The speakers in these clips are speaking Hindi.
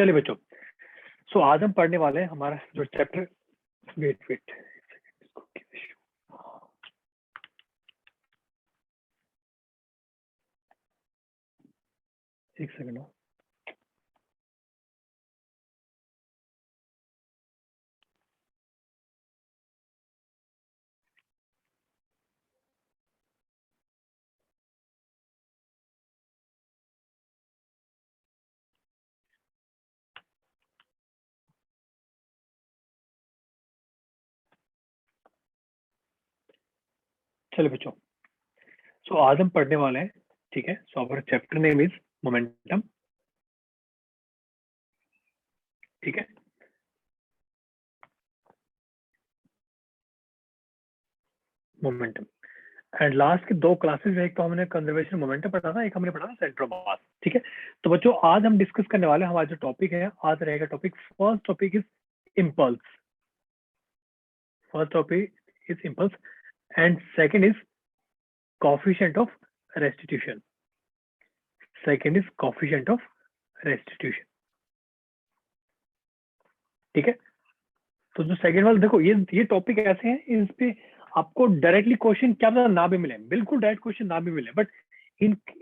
चलिए बच्चों, सो आज हम पढ़ने वाले हैं हमारा जो चैप्टर, वेट एक सेकंड। चलिए बच्चों, सो आज हम पढ़ने वाले हैं, ठीक है। So our chapter name is momentum, ठीक है। मोमेंटम एंड लास्ट के दो क्लासेस, एक तो हमने कंजर्वेशन मोमेंटम पढ़ा था, एक हमने पढ़ा था सेंटर ऑफ मास, ठीक है। तो बच्चों आज हम डिस्कस करने वाले हैं, हमारा जो टॉपिक है आज रहेगा topic, first topic is impulse. First topic is impulse and second is coefficient of restitution. Second is coefficient of restitution, ठीक है। तो जो सेकंड वाला देखो, ये टॉपिक ऐसे हैं, इस पे आपको डायरेक्टली क्वेश्चन क्या पता ना भी मिले, बिल्कुल डायरेक्ट क्वेश्चन ना भी मिले, बट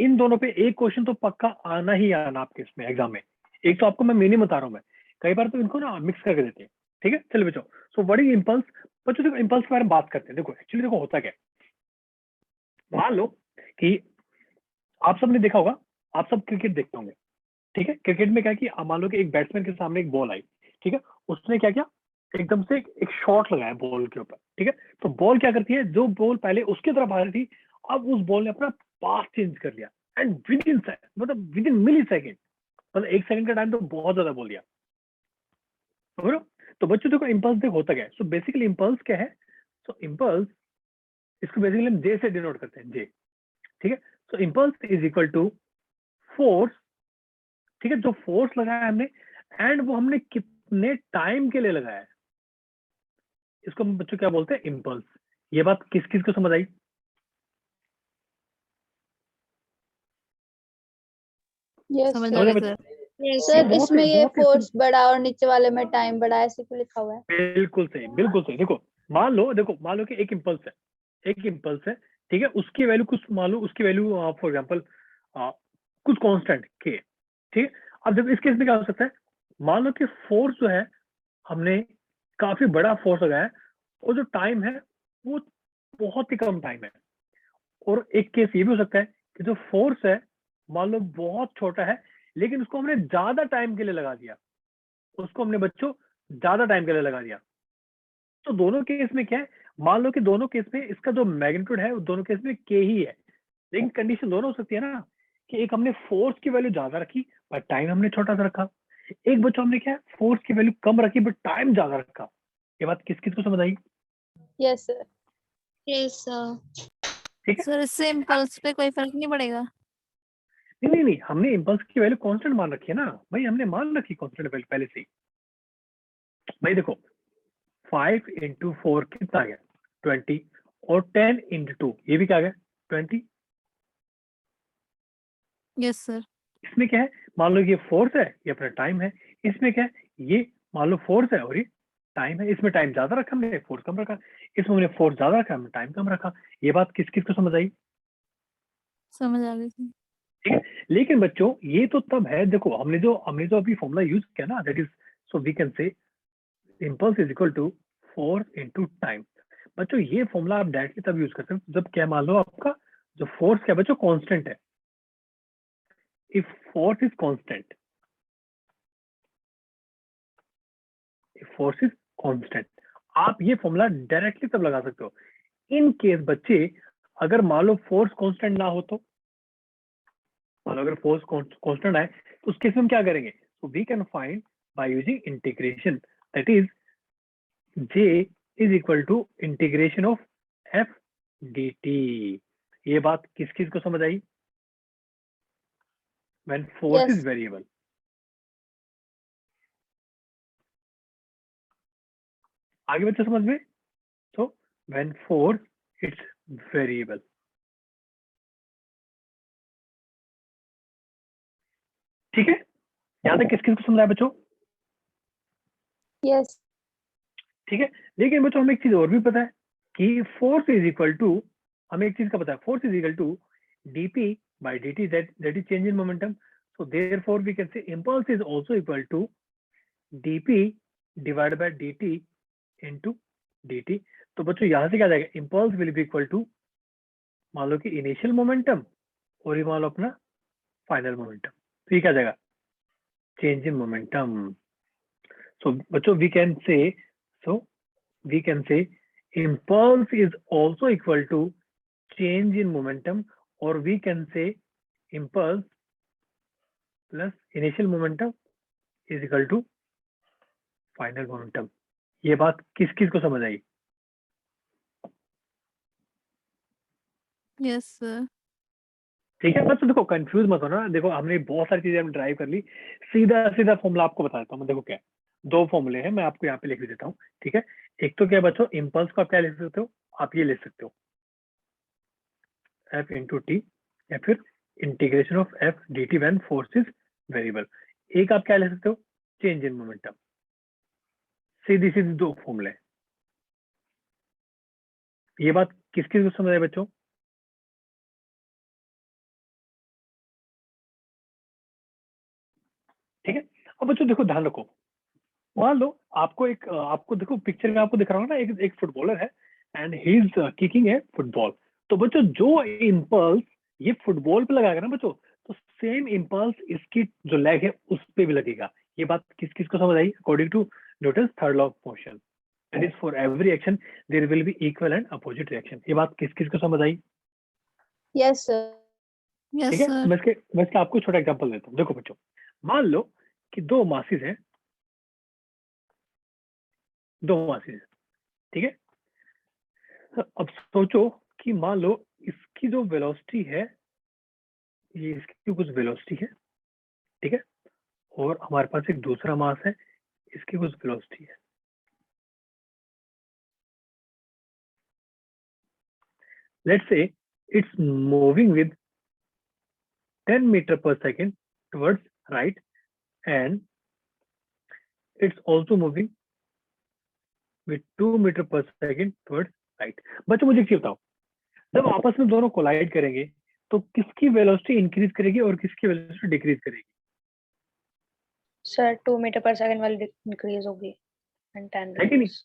इन दोनों पे एक क्वेश्चन तो पक्का आना ही आना आपके इसमें एग्जाम में। एक तो आपको मैं मीनिंग बता रहा हूँ, मैं कई बार तो इनको ना मिक्स करके देते हैं, ठीक है। चलिए बच्चों, सो व्हाट इज इम्पल्स। बच्चों देखो, इम्पल्स के बारे में बात करते हैं। देखो एक्चुअली देखो होता क्या है, मान लो कि आप सबने देखा होगा, आप सब क्रिकेट देखते होंगे, ठीक है। क्रिकेट में क्या है कि मान लो कि एक बैट्समैन के सामने एक बॉल आई, ठीक है। उसने क्या किया, एकदम से एक शॉट लगाया बॉल के ऊपर, ठीक है। तो बॉल क्या करती है, जो बॉल पहले उसकी तरफ आ रही थी, अब उस बॉल ने अपना पाथ चेंज कर लिया and within millisecond, मतलब एक सेकंड का टाइम तो बहुत ज्यादा बोल दिया, समझ रहे हो? तो बच्चों देखो इम्पल्स देखो होता क्या है। सो बेसिकली इम्पल्स क्या है, सो इम्पल्स इसको बेसिकली हम जे से डिनोट करते हैं, जे, ठीक है। So impulse is equal to force, ठीक है। जो फोर्स लगाया हमने एंड वो हमने कितने टाइम के लिए लगाया है, इसको हम बच्चों क्या बोलते हैं, इम्पल्स। ये बात किस किस को समझ आई? समझ समझ आ आए गया बच्चों? सर। बहुत इसमें ये बहुत ही फोर्स बड़ा और नीचे वाले में टाइम बड़ा ऐसे क्यों लिखा हुआ है? बिल्कुल सही, बिल्कुल सही। देखो मान लो कि एक इम्पल्स है, एक इम्पल्स है, ठीक है। उसकी वैल्यू कुछ मान लो, उसकी वैल्यू फॉर एग्जांपल कुछ कांस्टेंट के, ठीक है। अब जब इस केस में क्या हो सकता है, मान लो कि फोर्स जो है हमने काफी बड़ा फोर्स लगाया है और जो टाइम है वो बहुत ही कम टाइम है। और एक केस ये भी हो सकता है कि जो फोर्स है मान लो बहुत छोटा है, लेकिन उसको हमने ज्यादा टाइम के लिए लगा दिया, उसको हमने बच्चों ज्यादा टाइम के लिए लगा दिया। तो दोनों केस में क्या है, मान लो कि दोनों केस में इसका जो मैग्नीट्यूड है दोनों केस में के ही है, लेकिन कंडीशन दोनों हो सकती है ना, कि एक हमने फोर्स की वैल्यू ज्यादा रखी पर टाइम हमने छोटा सा रखा, एक बच्चों हमने क्या फोर्स की वैल्यू कम रखी बट टाइम ज्यादा रखा। ये बात किस किस को समझ आई? Yes sir. Yes sir. ठीक है। सर इससे इम्पल्स पे कोई फर्क नहीं पड़ेगा? नहीं, हमने इम्पल्स की वैल्यू कांस्टेंट मान रखी है ना भाई, हमने मान रखी कांस्टेंट वैल्यू पहले से ही। भाई देखो 5 इंटू 4 कितना आ गया, 20, और 10 इंटू 2 ये भी क्या आ गया, 20। Yes sir. इसमें क्या है, मान लो ये फोर्स है, ये अपना टाइम है। इसमें क्या है, ये मान लो फोर्स है और ये टाइम है। इसमें टाइम ज्यादा रखा हमने, फोर्स कम रखा। इसमें हमने फोर्स ज्यादा रखा, हमने टाइम कम रखा। ये बात किस किस को समझ आई? समझ आ गई सर। ठीक है। लेकिन बच्चों ये तो तब है, देखो हमने जो अभी फॉर्मूला यूज किया ना, that is, so we can say impulse is equal to force into time. बच्चों ये फॉर्मूला आप डायरेक्टली तब यूज करते हो जब क्या, मान लो आपका जो फोर्स क्या बच्चों कांस्टेंट है। If force is constant, if force is constant, आप ये फॉर्मूला डायरेक्टली तब लगा सकते हो इन केस बच्चे, अगर मान लो फोर्स कांस्टेंट ना हो, तो मान लो अगर फोर्स कांस्टेंट आए तो उस केस में हम क्या करेंगे, so we can find by using integration, that is J is equal to integration of F D T. ये बात किस किस को समझ आई? When force is yes. Variable, आगे बच्चे समझ में। So when force it's variable, ठीक है। यहाँ तक किस किस को समझ आया बच्चों? Yes. ठीक है, लेकिन बच्चों हमें एक चीज और भी पता है कि फोर्स इज इक्वल टू, हमें एक चीज का पता है, force is equal to dp by dt, that is change in momentum. So therefore we can say impulse is also equal to dp divided by dt into dt. तो बच्चों यहाँ से क्या जाएगा, impulse will be equal to, मान लो कि इनिशियल मोमेंटम और ये मान लो अपना फाइनल मोमेंटम, तो ये क्या जाएगा, चेंज इन मोमेंटम. सो बच्चों we can say impulse is also equal to change in momentum, or we can say impulse plus initial momentum is equal to final momentum. ये बात किस किस को समझ आई? Yes, sir. ठीक है, बस देखो कंफ्यूज मत होना. देखो हमने बहुत सारी चीजें हम ड्राइव कर ली, सीधा सीधा फॉर्मूला आपको बता देता हूँ मैं. देखो क्या है, दो फॉर्मूले हैं, मैं आपको यहाँ पे लिख देता हूँ. ठीक है, एक तो क्या बच्चों, इम्पल्स को आप क्या लिख सकते हो, आप ये लिख सकते हो f इंटू टी, या फिर integration of f dt when force is variable. एक आप क्या लिख सकते हो, चेंज इन मोमेंटम. सीधी सीधी दो फॉर्मूले. ये बात किस किस को समझ आए बच्चों? ठीक है, अब बच्चों देखो ध्यान रखो, मान लो आपको देखो पिक्चर में आपको दिख रहा होगा ना, एक फुटबॉलर है एंड ही इज किकिंग है फुटबॉल. तो बच्चों जो इम्पल्स ये फुटबॉल पे लगाएगा ना बच्चों, तो सेम इम्पल्स इसकी जो लेग है उस पे भी लगेगा. ये बात किस किस को समझ आई? According to Newton's third law of motion, that is for every action there will be equal and opposite reaction. ये बात किस किस को समझ आई? Yes, sir. Yes, ठीक है, sir. मैं इसके आपको छोटा एग्जांपल देता हूँ. देखो बच्चों, मान लो कि दो मासिस हैं, ठीक है. अब सोचो कि मान लो इसकी जो वेलोसिटी है, ये इसकी कुछ वेलोसिटी है, ठीक है, और हमारे पास एक दूसरा मास है, इसकी कुछ वेलोसिटी है. Let's say it's moving with 10 metre per second towards right, and it's also moving with 2 metre per second towards right. बच्चों मुझे एक चीज बताओ, जब आपस में दोनों कोलाइड करेंगे तो किसकी वेलोसिटी इंक्रीज करेगी और किसकी वेलोसिटी डिक्रीज करेगी? Sir, 2 meter per second will increase होगी and 10 है कि नहीं? reduce.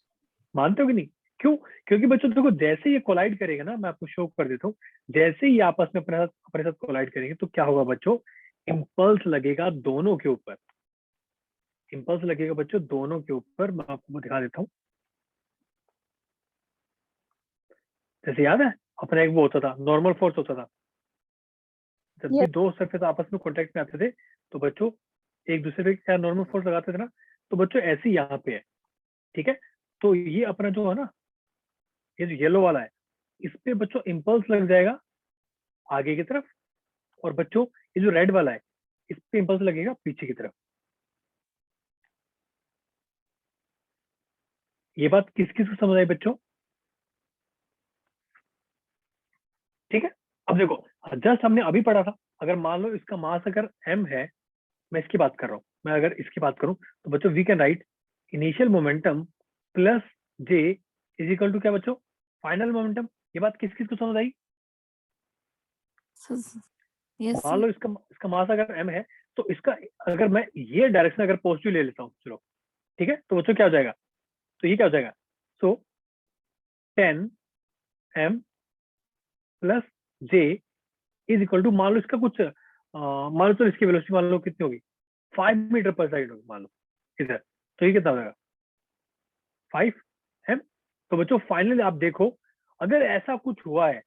मानते हो कि नहीं? क्यों? क्योंकि बच्चों देखो जैसे ये कोलाइड करेगा ना, मैं आपको शो कर देता हूँ, जैसे ही आपस में अपने साथ कोलाइड करेंगे तो क्या होगा बच्चों, इम्पल्स लगेगा दोनों के ऊपर. इम्पल्स लगेगा बच्चों दोनों के ऊपर. मैं आपको दिखा देता हूँ. जैसे याद है अपना एक वो होता था, नॉर्मल फोर्स होता था. जब भी Yes. दो सरफेस आपस में कॉन्टेक्ट में आते थे तो बच्चों एक दूसरे पे क्या नॉर्मल फोर्स लगाते थे ना, तो बच्चों ऐसे ही यहाँ पे है. ठीक है, तो ये अपना जो है ना, ये जो येलो वाला है, इस पे बच्चों इम्पल्स लग जाएगा आगे की तरफ, और बच्चों ये जो रेड वाला है, इस पे इम्पल्स लगेगा पीछे की तरफ. ये बात किस किस को समझ आई बच्चों? ठीक है, अब देखो जस्ट हमने अभी पढ़ा था, अगर मान लो इसका मास अगर m है, मैं इसकी बात कर रहा हूँ, मैं अगर इसकी बात करूं तो बच्चों we can write initial momentum plus j is equal to क्या बच्चों, फाइनल मोमेंटम. ये बात किस किस को समझ आई? Yes, मान sir. लो इसका मास अगर m है, तो इसका अगर मैं ये डायरेक्शन अगर पॉजिटिव ले लेता हूँ, चलो ठीक है, तो बच्चों क्या हो जाएगा, तो ये क्या हो जाएगा, so 10 m plus j is equal to, मान लो इसका कुछ मान लो, तो इसकी वेलोसिटी मान लो कितनी होगी, 5 मीटर पर सेकंड होगी मान लो इधर, तो ये कितना हो जाएगा, 5 m. तो बच्चों फाइनली आप देखो, अगर ऐसा कुछ हुआ है,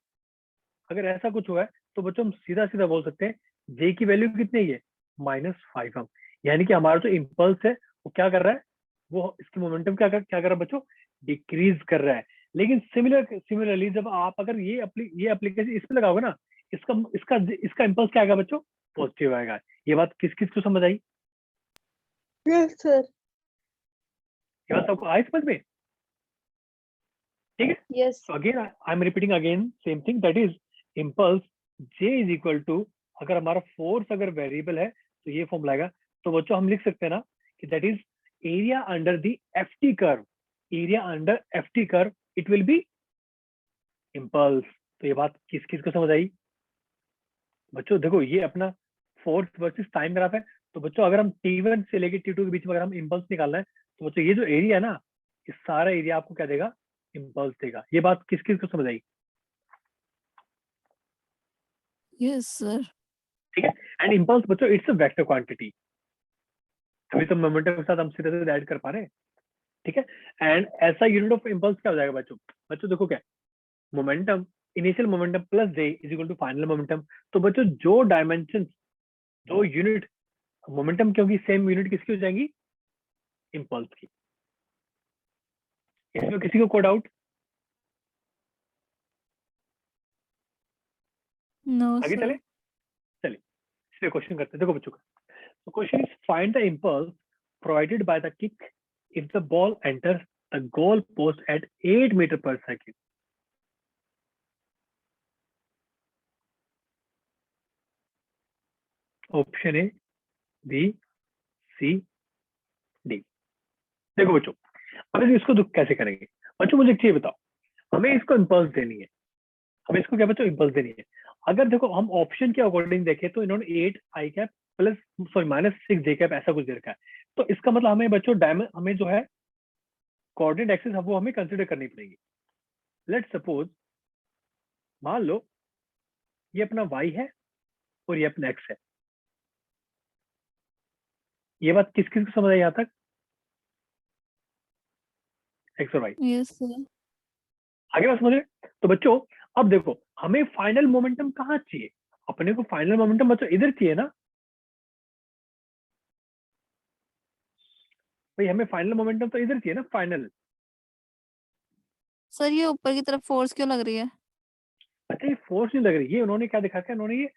तो बच्चों हम सीधा सीधा बोल सकते हैं j की वैल्यू कितनी है, -5m. यानी कि हमारा जो इम्पल्स है वो क्या कर रहा है, वो इसकी मोमेंटम क्या कर रहा है बच्चों, डिक्रीज कर रहा है. लेकिन सिमिलरली जब आप अगर ये एप्लीकेशन इस पे लगाओगे ना, इसका इसका इसका इम्पल्स क्या आएगा बच्चों, पॉजिटिव आएगा. ये बात किस किस को समझ आई? Yes, sir. ये बात आपको आई समझ में? ठीक है, Yes. so again I am repeating again same thing, that is impulse j is equal to, अगर हमारा फोर्स अगर वेरिएबल है तो ये फॉर्मूला आएगा, तो बच्चों हम लिख सकते हैं ना कि that is area under the FT curve, area under FT curve it will B impulse. तो ये बात किस किस को समझ आई बच्चों? देखो ये अपना फोर्स वर्सेस टाइम ग्राफ है। तो बच्चों अगर हम T1 से लेके T2 के बीच में अगर हम इम्पल्स निकालना है तो बच्चों ये जो एरिया है ना, ये सारा एरिया आपको क्या देगा? इम्पल्स देगा। ये बात किस किस को समझ आई? Yes, sir. ठीक है। एंड इम्पल्स बच्चों इट्स अ वेक्टर क्वांटिटी, अभी तो मोमेंटम के साथ हम सीधे सीधे ऐड कर पा रहे हैं। ठीक है। एंड ऐसा यूनिट ऑफ इम्पल्स क्या हो जाएगा बच्चों? बच्चों देखो क्या, momentum initial momentum plus J is equal to final momentum. तो बच्चों जो डायमेंशन, जो यूनिट मोमेंटम की होगी सेम यूनिट किसकी हो जाएंगी? इम्पल्स की। इसमें किसी को कोई डाउट? No, आगे चले? sir. चलिए इसलिए क्वेश्चन करते हैं। देखो बच्चों का तो question is find the impulse provided by the kick if the ball enters the goal post at 8 metre per second. Option A, B, C, D. देखो बच्चों अब इसको दुख कैसे करेंगे बच्चों? मुझे एक चीज बताओ, हमें इसको इम्पल्स देनी है, हमें इसको क्या बच्चों? इम्पल्स देनी है। अगर देखो हम ऑप्शन के अकॉर्डिंग देखें तो इन्होंने 8 आई कैप प्लस सॉरी -6 जे कैप ऐसा कुछ दे रखा है। तो इसका मतलब हमें बच्चों डायमंड हमें जो है कोऑर्डिनेट एक्सिस वो हमें कंसीडर करनी पड़ेगी। लेट्स सपोज मान लो ये अपना y है और ये अपना x है। ये बात किस किस को समझ आई यहाँ तक? x और y। Yes, sir. आगे बात समझ रहे? तो बच्चों अब देखो हमें फाइनल मोमेंटम कहाँ चाहिए? अपने को फाइनल मोमेंटम बच्चों इधर चाहिए ना भाई, हमें फाइनल मोमेंटम तो इधर चाहिए ना, फाइनल। सर ये ऊपर की तरफ फोर्स क्यों लग रही है? अच्छा ये फोर्स नहीं लग रही, ये उन्होंने क्या दिखा रखा है? उन्होंने ये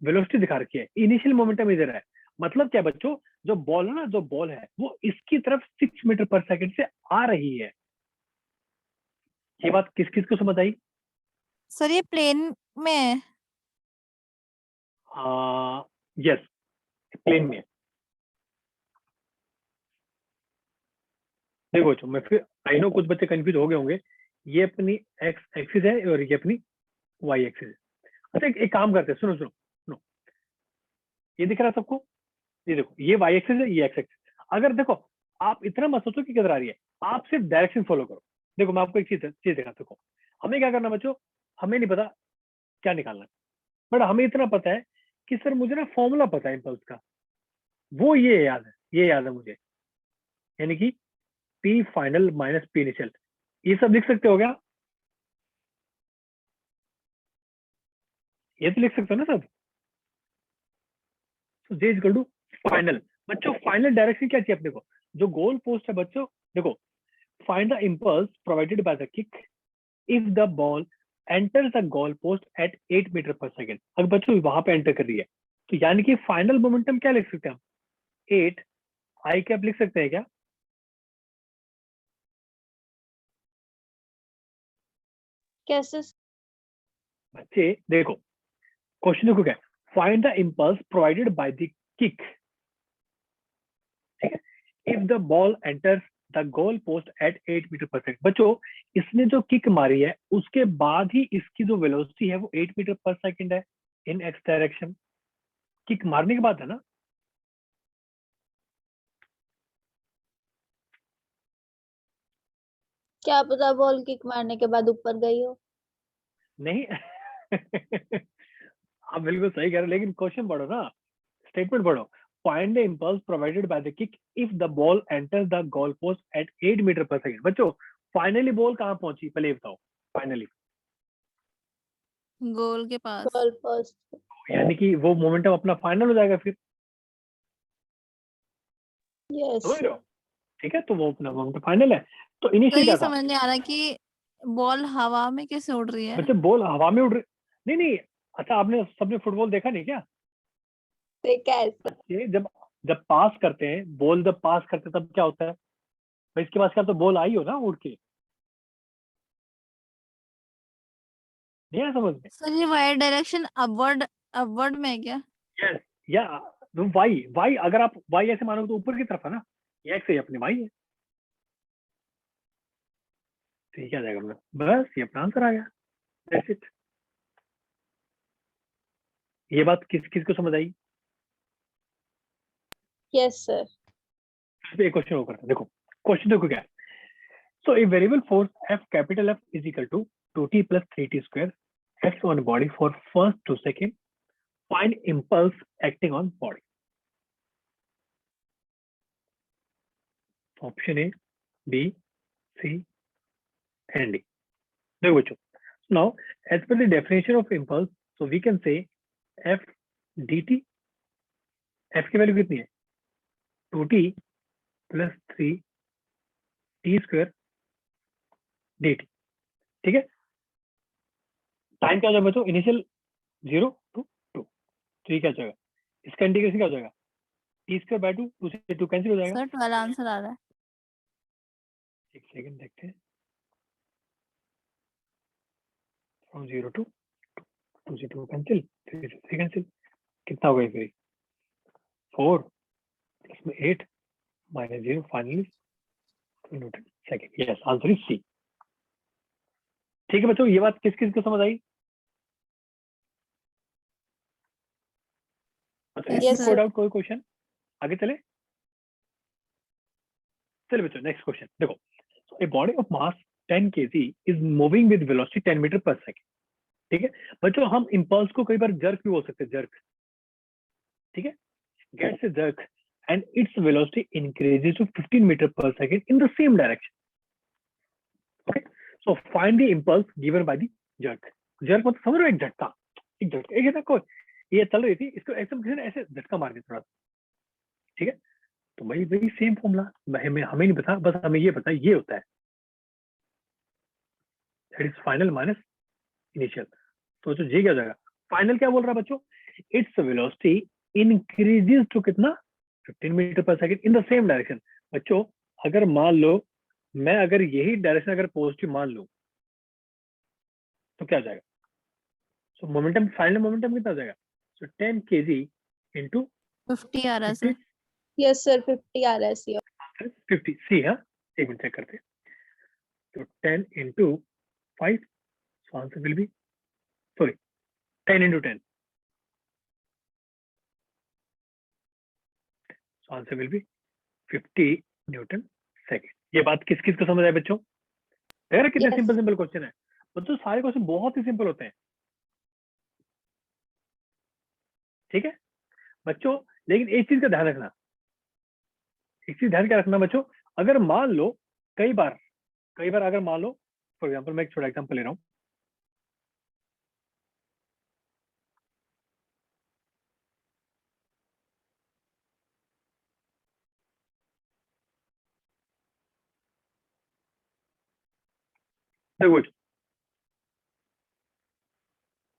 वेलोसिटी दिखा रखी है। इनिशियल मोमेंटम इधर है। मतलब क्या बच्चों, जो बॉल है ना, जो बॉल है वो इसकी तरफ 6 मीटर पर सेकंड से आ रही है। ये बात किस किस को समझ आई? सर ये प्लेन में है। यस, प्लेन में है। देखो बच्चों मैं फिर आई नो कुछ बच्चे कंफ्यूज हो गए होंगे। ये अपनी एक्स एक्सिस है और ये अपनी वाई एक्सिस है। अच्छा एक काम करते हैं, सुनो सुनो सुनो, ये दिख रहा है सबको? ये देखो ये वाई एक्सिस है, ये एक्स एक्सिस। अगर देखो आप इतना मत सोचो कि किधर आ रही है, आप सिर्फ डायरेक्शन फॉलो करो। देखो मैं आपको एक चीज चीज दिखाता हूँ। हमें क्या करना बच्चों, हमें नहीं पता क्या निकालना है, बट हमें इतना पता है कि सर मुझे ना फॉर्मूला पता है इम्पल्स का, वो ये याद है, ये याद है मुझे, यानी कि P final minus P initial. ये सब लिख सकते हो क्या? ये तो लिख सकते हो ना सब? तो जे इज इक्वल टू फाइनल। बच्चों फाइनल डायरेक्शन क्या चाहिए अपने को? जो गोल पोस्ट है बच्चों, देखो find the impulse provided by the kick if the ball enter the goal post at 8 metre per second. अगर बच्चों वहां पे एंटर कर रही है तो यानी कि फाइनल मोमेंटम क्या लिख सकते हैं हम? 8 आई कैप लिख सकते हैं क्या? कैसे? बच्चे देखो क्वेश्चन देखो क्या, find the impulse provided by the kick, ठीक है, if the ball enters the goal post at 8 metre per second. बच्चों इसने जो किक मारी है उसके बाद ही इसकी जो वेलोसिटी है वो 8 मीटर पर सेकेंड है इन एक्स डायरेक्शन। किक मारने के बाद है ना? क्या पता बॉल किक मारने के बाद ऊपर गई हो। नहीं आप बिल्कुल सही कह रहे हो, लेकिन क्वेश्चन पढ़ो ना, स्टेटमेंट पढ़ो। Find the impulse provided by the kick if the ball enters the goal post at 8 metre per second. बच्चों फाइनली बॉल कहाँ पहुंची पहले बताओ? फाइनली गोल के पास। Goal post. यानी कि वो मोमेंटम अपना फाइनल हो जाएगा फिर, यस। समझ रहे हो? ठीक है, तो वो अपना मोमेंटम फाइनल है। तो सर इनिशियल ये क्या था समझ नहीं आ रहा कि बॉल हवा में कैसे उड़ रही है? बच्चे? बॉल हवा में उड़ रही, नहीं नहीं। अच्छा आपने सबने फुटबॉल देखा नहीं क्या? देखा है sir। बच्चे जब जब पास करते हैं, बॉल जब पास करते हैं तब क्या होता है भाई? इसके पास क्या, तो बॉल आई हो ना उड़ के, नहीं आया समझ में? सर ये वाई डायरेक्शन अपवर्ड अपवर्ड में है क्या? यस, या तो y अगर आप y ऐसे मानोगे तो ऊपर की तरफ है ना, ये x है, ये अपने y है, तो ये क्या जाएगा अपना, बस ये अपना आंसर आ गया, दैट्स इट। ये बात किस किस को समझ आई? Yes sir. एक क्वेश्चन और करते हैं, देखो क्वेश्चन देखो क्या है। So a variable force F capital F is equal to 2t plus 3t square acts on body for first 2 seconds. Find impulse acting on body. Option A, B, C, and D. देखो बच्चों, now as per the definition of impulse, so we can say F dt, F की वैल्यू कितनी है, 2t plus 3t square dt, ठीक है। टाइम क्या हो जाएगा बच्चों, इनिशियल 0 to 2, तो ये क्या हो जाएगा, इसका इंटीग्रेशन क्या हो जाएगा, टी स्क्वायर बाय 2, 2 से 2 कैंसिल हो जाएगा। सर 12 आंसर आ रहा है। एक सेकंड देखते हैं, फ्रॉम 0 to 2 से 2 कैंसिल, 3 से 3 कैंसिल, कितना होगा फिर, 4 प्लस में 8 minus 0, finally newton second. Yes, answer is C. ठीक है बच्चों, ये बात किस किस को समझ आई? अच्छा, Yes, इसमें sir. कोई डाउट, कोई क्वेश्चन, आगे चले? चलिए बच्चों नेक्स्ट क्वेश्चन देखो। A body of mass 10 kg is moving with velocity 10 metre per second, ठीक है बच्चों। हम इंपल्स को कई बार जर्क भी बोल सकते हैं, जर्क, ठीक है, gets a jerk and its velocity increases to 15 meter per second in the same direction. Okay, so find the impulse given by the jerk. Jerk मतलब समझ रहे हो, एक झटका, एक झटका, एक ऐसा कोई, ये चल रही थी, इसको एकदम किसी ने ऐसे झटका मार दिया थोड़ा सा, ठीक है। तो वही वही सेम फॉर्मूला, हमें नहीं पता, बस हमें ये पता ये होता है, that is final minus initial. तो जी क्या हो जाएगा, फाइनल क्या बोल रहा है बच्चों, इट्स वेलोसिटी इंक्रीजेस टू कितना, 15 metre per second in the same direction. बच्चों अगर मान लो मैं अगर यही डायरेक्शन अगर पॉजिटिव मान लूं तो क्या हो जाएगा, सो मोमेंटम, फाइनल मोमेंटम कितना हो जाएगा, सो 10 kg into 50 आ रहा है 50, सर। यस सर 50 आ रहा है सी। 50 सी, हाँ एक मिनट चेक करते हैं, तो 10 into 5, so answer will be, sorry 10 into 10, so answer will be 50 Newton second. ये बात किस किस को समझ आए बच्चों? देख रहे कितने Yes. सिंपल सिंपल क्वेश्चन है बच्चों, सारे क्वेश्चन बहुत ही सिंपल होते हैं, ठीक है बच्चों। लेकिन एक चीज का ध्यान रखना, एक चीज ध्यान क्या रखना बच्चों, अगर मान लो कई बार अगर मान लो, फॉर एग्जांपल मैं एक छोटा एग्जांपल ले रहा हूँ, देखो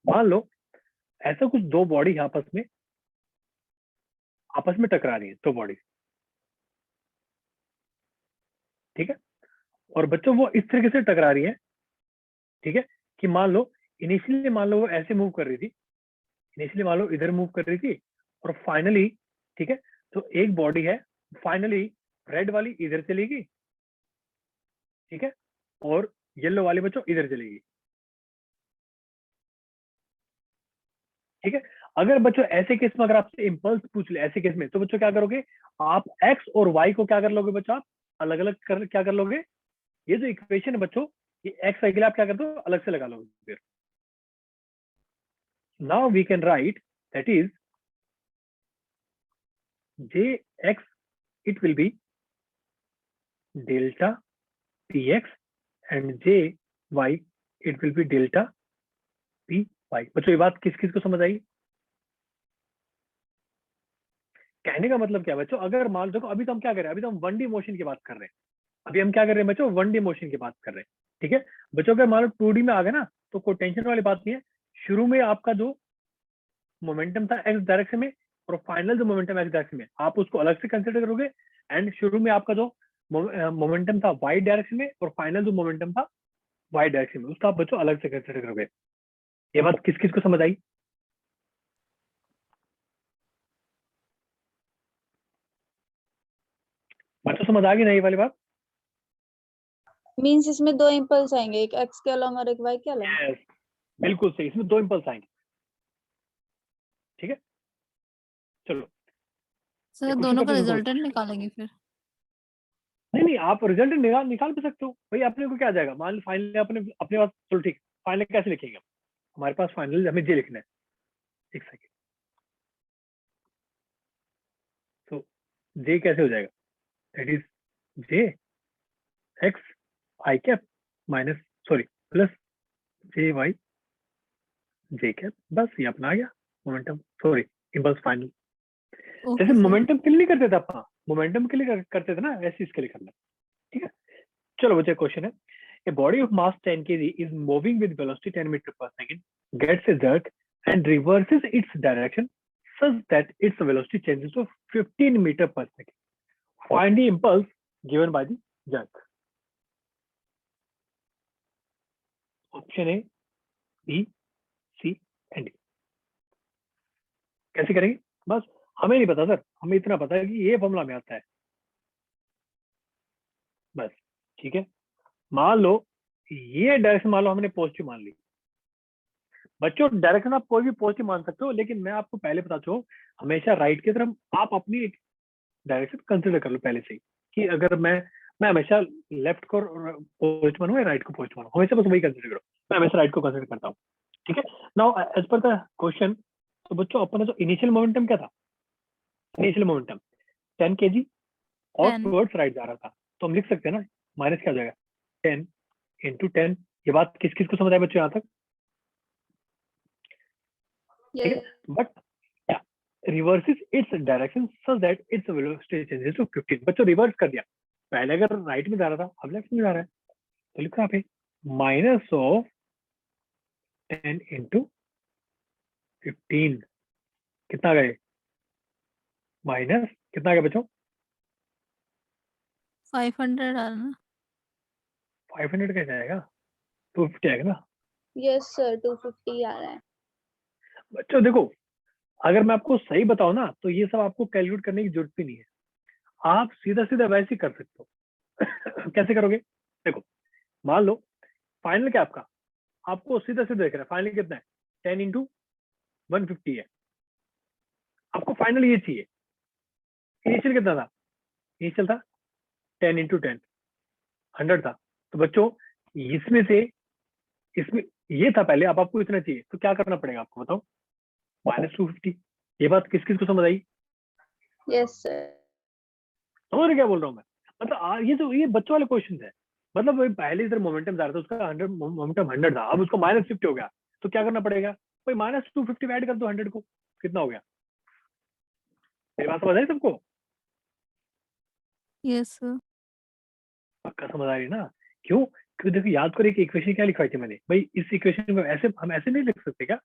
मान लो ऐसा कुछ दो बॉडी आपस में टकरा रही है, दो बॉडी, ठीक है, और बच्चों वो इस तरीके से टकरा रही है, ठीक है, कि मान लो इनिशियली मान लो वो ऐसे मूव कर रही थी, इनिशियली मान लो इधर मूव कर रही थी, और फाइनली, ठीक है, तो एक बॉडी है, फाइनली रेड वाली इधर चलेगी, ठीक है, और येलो वाली बच्चों इधर चलेगी, ठीक है। अगर बच्चों ऐसे केस में अगर आपसे इंपल्स पूछ ले ऐसे केस में, तो बच्चों क्या करोगे, आप एक्स और वाई को क्या कर लोगे बच्चों, आप अलग अलग कर क्या कर लोगे, ये जो इक्वेशन है बच्चों, ये एक्स वाई के लिए आप क्या करते हो, अलग से लगा लोगे। फिर now we can write that is J X, it will be delta P X, and J Y it will be delta P Y. बच्चों ये बात किस किस को समझ आई? कहने का मतलब क्या है बच्चों, अगर मान देखो अभी तो हम क्या कर रहे हैं, अभी तो हम 1D मोशन की बात कर रहे हैं, अभी हम क्या कर रहे हैं बच्चों, 1D मोशन की बात कर रहे हैं, ठीक है बच्चों। अगर मान लो 2D में आ गए ना, तो कोई टेंशन वाली बात नहीं है, शुरू में आपका जो मोमेंटम था एक्स डायरेक्शन में, और फाइनल जो मोमेंटम एक्स डायरेक्शन में, आप उसको अलग से कंसिडर करोगे, एंड शुरू में आपका जो मोमेंटम था वाई डायरेक्शन में, और फाइनल जो मोमेंटम था वाई डायरेक्शन में, उसका आप बच्चों अलग से कंसिडर करोगे। ये बात किस किस को समझ आई? बच्चों समझ आ गई ना ये वाली बात? मीन्स इसमें 2 इम्पल्स आएंगे, एक x के अलोंग और एक y के अलोंग। Yes, बिल्कुल सही, इसमें 2 इम्पल्स आएंगे। ठीक है, चलो सर क्वेश्चन दोनों का करते हैं, देखो। रिजल्टेंट निकालेंगे फिर। नहीं, आप रिजल्ट निकाल भी सकते हो भाई। अपने को क्या जाएगा, मान लो फाइनल अपने अपने पास, चलो ठीक, फाइनल कैसे लिखेंगे हम? हमारे पास फाइनल हमें जे लिखना है। एक सेकेंड, तो जे कैसे हो जाएगा? That is J X I cap minus, sorry, plus J Y J cap, बस ये अपना आ गया momentum, sorry impulse final. Okay जैसे सर। मोमेंटम के लिए नहीं करते थे अपन, मोमेंटम के लिए करते थे ना, ऐसे इसके लिए करना है। ठीक है, चलो बच्चे क्वेश्चन है, a body of mass 10 kg is moving with velocity 10 meter per second, gets a jerk and reverses its direction such that its velocity changes to 15 meter per second. Find the impulse given by the jerk. Option A, B, C and D. कैसे करेंगे? बस हमें नहीं पता सर, हमें इतना पता है कि ये फॉर्मूला में आता है बस। ठीक है, मान लो ये डायरेक्शन, मान लो हमने पॉजिटिव मान ली। बच्चों डायरेक्शन आप कोई भी पॉजिटिव मान सकते हो, लेकिन मैं आपको पहले बता चुका हूँ, हमेशा राइट की तरफ आप अपनी डायरेक्शन कंसिडर कर लो पहले से ही, कि अगर मैं हमेशा लेफ्ट को पॉजिटिव मानूं या राइट को पॉजिटिव मानूं, हमेशा बस वही कंसिडर करो। मैं हमेशा राइट को कंसिडर करता हूँ। ठीक है, now as per the question, तो बच्चों अपन जो इनिशियल मोमेंटम क्या था? इनिशियल मोमेंटम 10 kg और 10 टुवर्ड्स राइट जा रहा था, तो हम लिख सकते हैं ना, माइनस क्या हो जाएगा, 10 इंटू 10। ये बात किस किस को समझ आए बच्चों यहाँ तक? ठीक है, but reverses its direction so that its velocity changes to 15। बच्चों रिवर्स कर दिया, पहले अगर राइट में जा रहा था अब लेफ्ट में जा रहा है, तो लिखो यहाँ पे माइनस ऑफ 10 इंटू 15। कितना गए? माइनस कितना गया बच्चों? 500 आना। 500 कैसे आएगा? 250 आएगा ना यस सर, 250 आ रहा है। बच्चों। देखो अगर मैं आपको सही बताऊं ना, तो ये सब आपको कैलकुलेट करने की जरूरत भी नहीं है, आप सीधा सीधा वैसे ही कर सकते हो। कैसे करोगे? देखो मान लो फाइनल क्या आपका, आपको सीधा सीधा देख रहा है, फाइनल कितना है? 10 इंटू 150 है, आपको फाइनल ये चाहिए। इनिशियल कितना था? इनिशियल था 10 इंटू 10, 100 था। तो बच्चों इसमें से, इसमें ये था पहले, अब आपको इतना चाहिए, तो क्या करना पड़ेगा आपको बताओ? -250। ये बात किस किस को समझ आई? Yes sir. समझ रहे क्या बोल रहा हूँ मैं? मतलब ये बच्चों वाले क्वेश्चन है। मतलब वही पहले इधर मोमेंटम जा रहा था, उसका 100 मोमेंटम 100 था, अब उसको -50 हो गया, तो क्या करना पड़ेगा? कोई -250 ऐड कर दो 100 को, कितना हो गया? मेरी बात समझ आई सबको? Yes sir. पक्का समझ आ रही है ना? क्यों? क्योंकि देखो याद करो, एक इक्वेशन क्या लिखवाई थी मैंने भाई, इस इक्वेशन को ऐसे हम ऐसे नहीं लिख सकते क्या?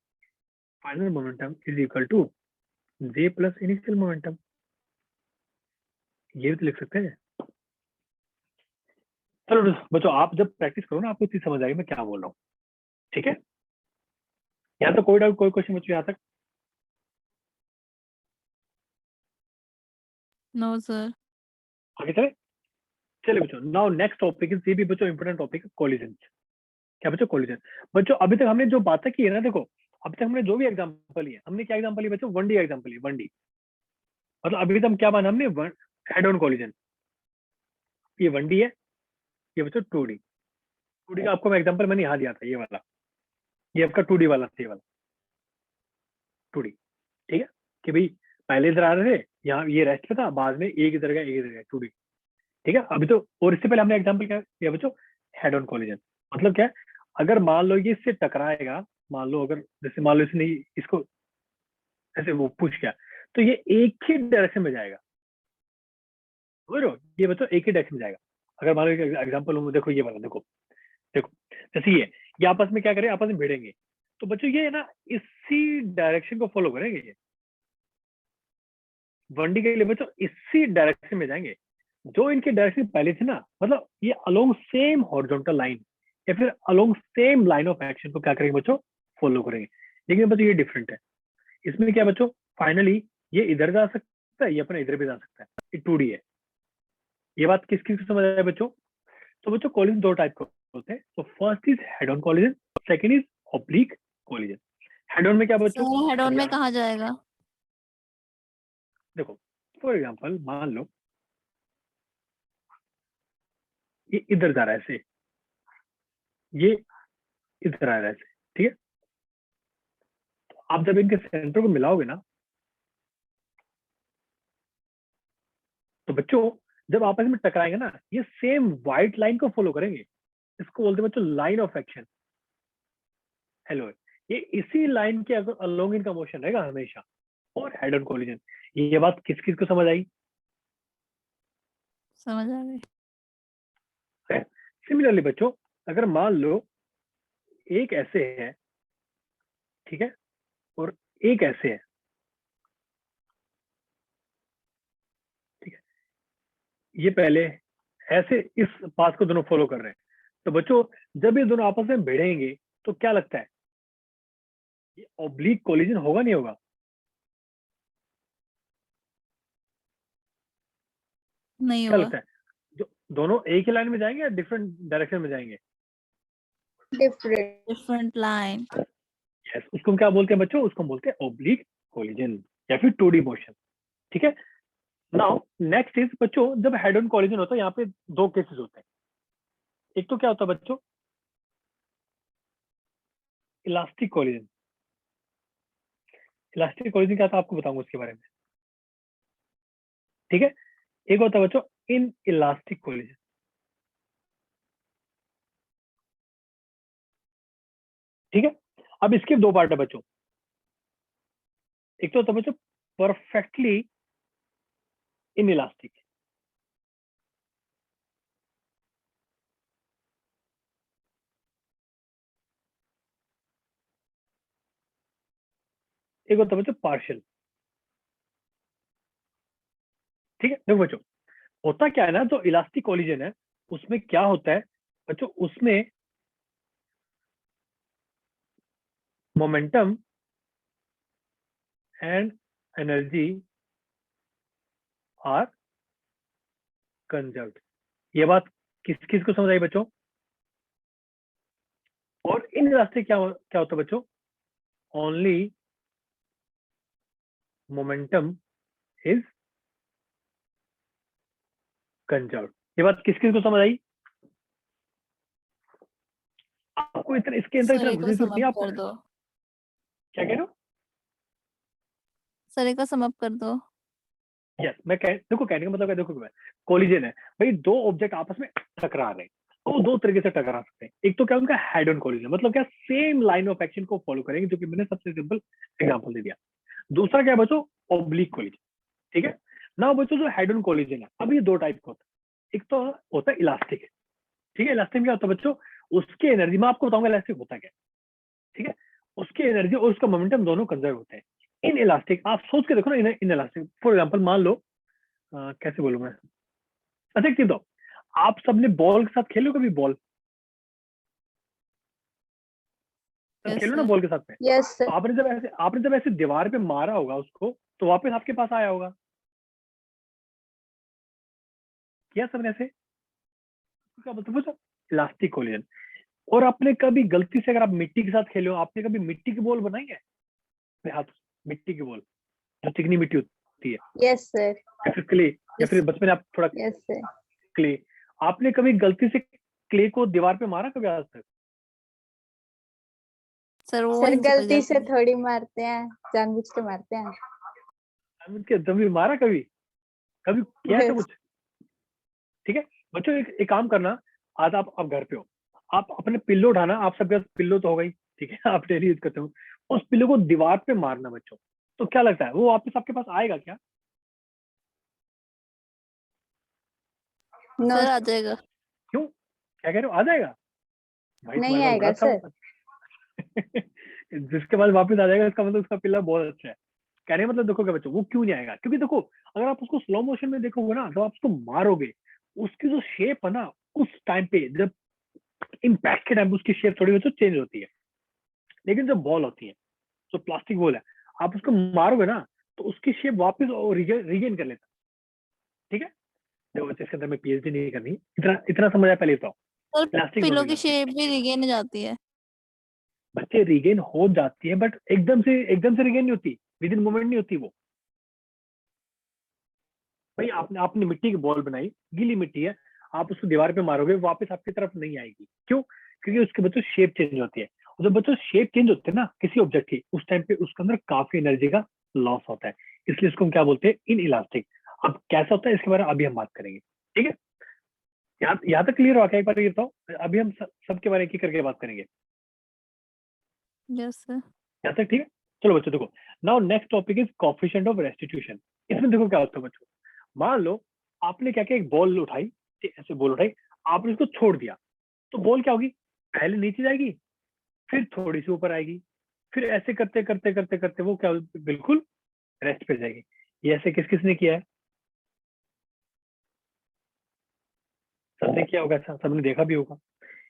Final momentum is equal to J plus initial momentum, ये भी तो लिख सकते हैं। चलो बच्चों आप जब प्रैक्टिस करो ना, आपको चीज समझ आएगी मैं क्या बोल रहा हूँ। ठीक है, यहाँ तो कोई डाउट, कोई क्वेश्चन बच्चों यहाँ तक? No sir. आगे चले, चलिए बच्चों, नाउ नेक्स्ट टॉपिक इज, ये भी बच्चों इंपोर्टेंट टॉपिक है, कोलिजन। क्या बच्चों? कोलिजन। बच्चों अभी तक हमने जो बातें की है ना, देखो अभी तक हमने जो भी एग्जांपल लिया, हमने क्या एग्जांपल लिया बच्चों? 1D एग्जांपल लिया, 1D। मतलब अभी तक हम क्या माना हमने? Head on collision. ये 1D है, ये बच्चों 2D। 2D का आपको मैं एग्जांपल मैंने यहाँ दिया था, ये वाला, ये आपका 2D वाला था, ये वाला 2D। ठीक है, कि भाई पहले इधर आ रहे थे, यहाँ ये रेस्ट पे था, बाद में एक इधर गया एक इधर गया, 2D। ठीक है, अभी तो, और इससे पहले हमने एग्जांपल क्या दिया बच्चों? Head on collision. मतलब क्या है? अगर मान लो ये इससे टकराएगा, मान लो अगर जैसे मान लो इसने इसको ऐसे वो पुश किया, तो ये एक ही डायरेक्शन में जाएगा। समझ रहे हो? ये बच्चों एक ही डायरेक्शन में जाएगा। अगर मान लो एग्जाम्पल देखो, ये वाला देखो, देखो जैसे ये आपस में क्या करें? आपस में भिड़ेंगे, तो बच्चों ये है ना, इसी डायरेक्शन को फॉलो करेंगे। ये 1D के लिए बच्चों इसी डायरेक्शन में जाएंगे, जो इनके डायरेक्शन पहले थे ना, मतलब ये अलोंग सेम हॉरिजॉन्टल लाइन या फिर along same line of action को क्या करेंगे बच्चों? फॉलो करेंगे। लेकिन बच्चों ये डिफरेंट है, इसमें क्या बच्चों? फाइनली ये इधर जा सकता है, ये अपना इधर भी जा सकता है, ये 2D है। ये बात किस किस को समझ आया बच्चों? तो बच्चों कोलिजन दो टाइप के होते हैं। तो first is head on collision, second is oblique collision. Head on में क्या बच्चों? सर हेड ऑन में यहाँ कहाँ जाएगा? देखो, फॉर एग्जांपल मान लो ये इधर जा रहा है ऐसे, ये इधर आ रहा है ऐसे, ठीक है? आप जब इनके सेंटर को मिलाओगे ना, तो बच्चों जब आपस में टकराएंगे ना, ये सेम व्हाइट लाइन को फॉलो करेंगे। इसको बोलते हैं बच्चों लाइन ऑफ एक्शन। हेलो, ये इसी लाइन के अलोंग इनका मोशन रहेगा हमेशा। और हेड ऑन कोलिजन, ये बात किस किस को समझ आई? समझ आ गई। सिमिलरली बच्चों, अगर मान लो एक ऐसे है, ठीक है, और एक ऐसे है, ठीक है, ये पहले ऐसे इस पाथ को दोनों फॉलो कर रहे हैं। तो बच्चों जब ये दोनों आपस में भिड़ेंगे तो क्या लगता है, ये ऑब्लिक कोलिजन होगा नहीं होगा? नहीं क्या होगा। लगता है, जो दोनों एक ही लाइन में जाएंगे या डिफरेंट डायरेक्शन में जाएंगे? डिफरेंट। Different line. यस, उसको हम क्या बोलते हैं बच्चों? उसको हम बोलते हैं ऑब्लिक कोलिजन या फिर 2D मोशन। ठीक है, नाउ नेक्स्ट इज बच्चों, जब हेड ऑन कोलिजन होता है यहाँ पे दो केसेस होते हैं। एक तो क्या होता है बच्चों, इलास्टिक कोलिजन। इलास्टिक कोलिजन क्या था आपको बताऊंगा उसके बारे में, ठीक है? एक होता है बच्चों इन इलास्टिक कोलिजन। ठीक है, अब इसके दो पार्ट है बच्चों। एक तो होता है बच्चों परफेक्टली इन इलास्टिक, एक होता है बच्चों पार्शियल। ठीक है, देखो बच्चों, होता क्या है ना, जो इलास्टिक कोलिजन है उसमें क्या होता है बच्चों, उसमें momentum and energy are conserved. ये बात किस किस को समझ आई बच्चों? और इन इलास्टिक क्या होता है बच्चों? Only momentum is conserved. ये बात किस किस को समझ आई? आपको इतना इसके अंदर सर इतना एक घुसने को की जरूरत सम नहीं अप है आपको। कर दो। क्या कह रहे हो? सर एक को सम अप कर दो। यस, देखो कहने का मतलब है, देखो कोलिजन है भाई, दो ऑब्जेक्ट आपस में टकरा रहे हैं, वो दो तरीके से टकरा सकते हैं। एक तो क्या उनका हेड ऑन कोलिजन, मतलब क्या सेम लाइन ऑफ एक्शन को फॉलो करेंगे, जो कि मैंने सबसे सिंपल एग्जांपल दे दिया। दूसरा क्या बच्चों, ऑब्लिक कोलिजन। ठीक है ना बच्चों, जो हेड ऑन कोलिजन है, अब ये दो टाइप का होता है। एक तो होता है इलास्टिक। ठीक है, इलास्टिक में क्या होता है बच्चों, उसकी एनर्जी मैं आपको बताऊंगा इलास्टिक होता क्या है। ठीक है, उसकी एनर्जी और उसका मोमेंटम दोनों कंजर्व होते हैं। इन इलास्टिक आप सोच के देखो ना, इन इलास्टिक फॉर एग्जाम्पल मान लो, कैसे बोलूं मैं, अच्छा एक चीज दो, आप सबने बॉल के साथ खेलो कभी? बॉल सब यस खेलो ना सर। बॉल के साथ में। यस तो सर। आपने जब ऐसे दीवार पे मारा होगा उसको, तो वापस आपके पास आया होगा, किया सबने ऐसे? क्या मतलब इलास्टिक कोलिजन। और आपने कभी गलती से, अगर आप मिट्टी के साथ खेले हो, आपने कभी मिट्टी की बॉल बनाई है अपने हाथ से? मिट्टी की बॉल, जो चिकनी मिट्टी होती है, यस सर। या फिर क्ले, या यस फिर बचपन में आप थोड़ा यस सर। क्ले, आपने कभी गलती से क्ले को दीवार पे मारा कभी आज तक? सर वो सर वहीं चिपक गलती जाती से है। थोड़ी मारते हैं, जानबूझ के मारते हैं। कभी मारा कभी? कभी किया ऐसा यस। कुछ? ठीक है बच्चों, एक काम करना, आज आप घर पे हो, आप अपने पिल्लो उठाना, आप सबके पास पिल्लो तो होगा ही, ठीक है आप डेली यूज करते हो, उस पिल्लो को दीवार पे मारना बच्चों। तो क्या लगता है वो वापस आपके पास आएगा क्या? नो। सर आ जाएगा। क्यों, क्या कह रहे हो, आ जाएगा? भाई नहीं तुम्हारे पास बड़ा आएगा अच्छा सर। जिसके पास वापस आ जाएगा इसका मतलब उसका पिल्ला बहुत अच्छा है। कहने का मतलब देखो क्या बच्चों, वो क्यों नहीं आएगा, क्योंकि देखो अगर आप उसको स्लो मोशन में देखोगे ना, जब आप उसको मारोगे, उसकी जो शेप है ना, उस टाइम पे जब इम्पैक्ट के टाइम पे उसकी शेप थोड़ी बहुत चेंज होती है। लेकिन जो बॉल होती है, जो प्लास्टिक बॉल है, आप उसको मारोगे ना, तो उसकी शेप वापस रिगेन कर लेता है। ठीक है, देखो बच्चे इसके अंदर में पीएचडी नहीं करनी, इतना समझ आया पहले बताओ। सर प्लास्टिक पिलो नॉन की इलास्टिक शेप भी रिगेन हो जाती है। बच्चे रिगेन हो जाती है, बट एकदम से रिगेन नहीं होती, विद इन मोमेंट नहीं होती वो। भाई आपने मिट्टी की बॉल बनाई, गीली मिट्टी है, आप उसको दीवार पे मारोगे वापस आपकी तरफ नहीं आएगी। क्यों? क्योंकि उसके बच्चों शेप चेंज होती है, और जब बच्चों शेप चेंज होते हैं ना किसी ऑब्जेक्ट की, उस टाइम पे उसके अंदर काफी एनर्जी का लॉस होता है, इसलिए इसको हम क्या बोलते हैं, इन इलास्टिक। अब कैसा होता है इसके बारे में अभी हम बात करेंगे, ठीक है? यहाँ तक क्लियर हो गया? एक बार ये बताओ, अभी हम सबके बारे में एक करके बात करेंगे। Yes sir. यहाँ तक ठीक है? चलो बच्चों देखो, now next topic is coefficient of restitution. इसमें देखो क्या होता है बच्चों, मान लो आपने क्या किया, एक बॉल उठाई, ऐसे बॉल उठाई, आपने उसको छोड़ दिया, तो बॉल क्या होगी, पहले नीचे जाएगी, फिर थोड़ी सी ऊपर आएगी, फिर ऐसे करते करते करते करते वो क्या बिल्कुल रेस्ट पे जाएगी। ये ऐसे किस किसने किया है? सबने किया होगा, ऐसा सबने देखा भी होगा।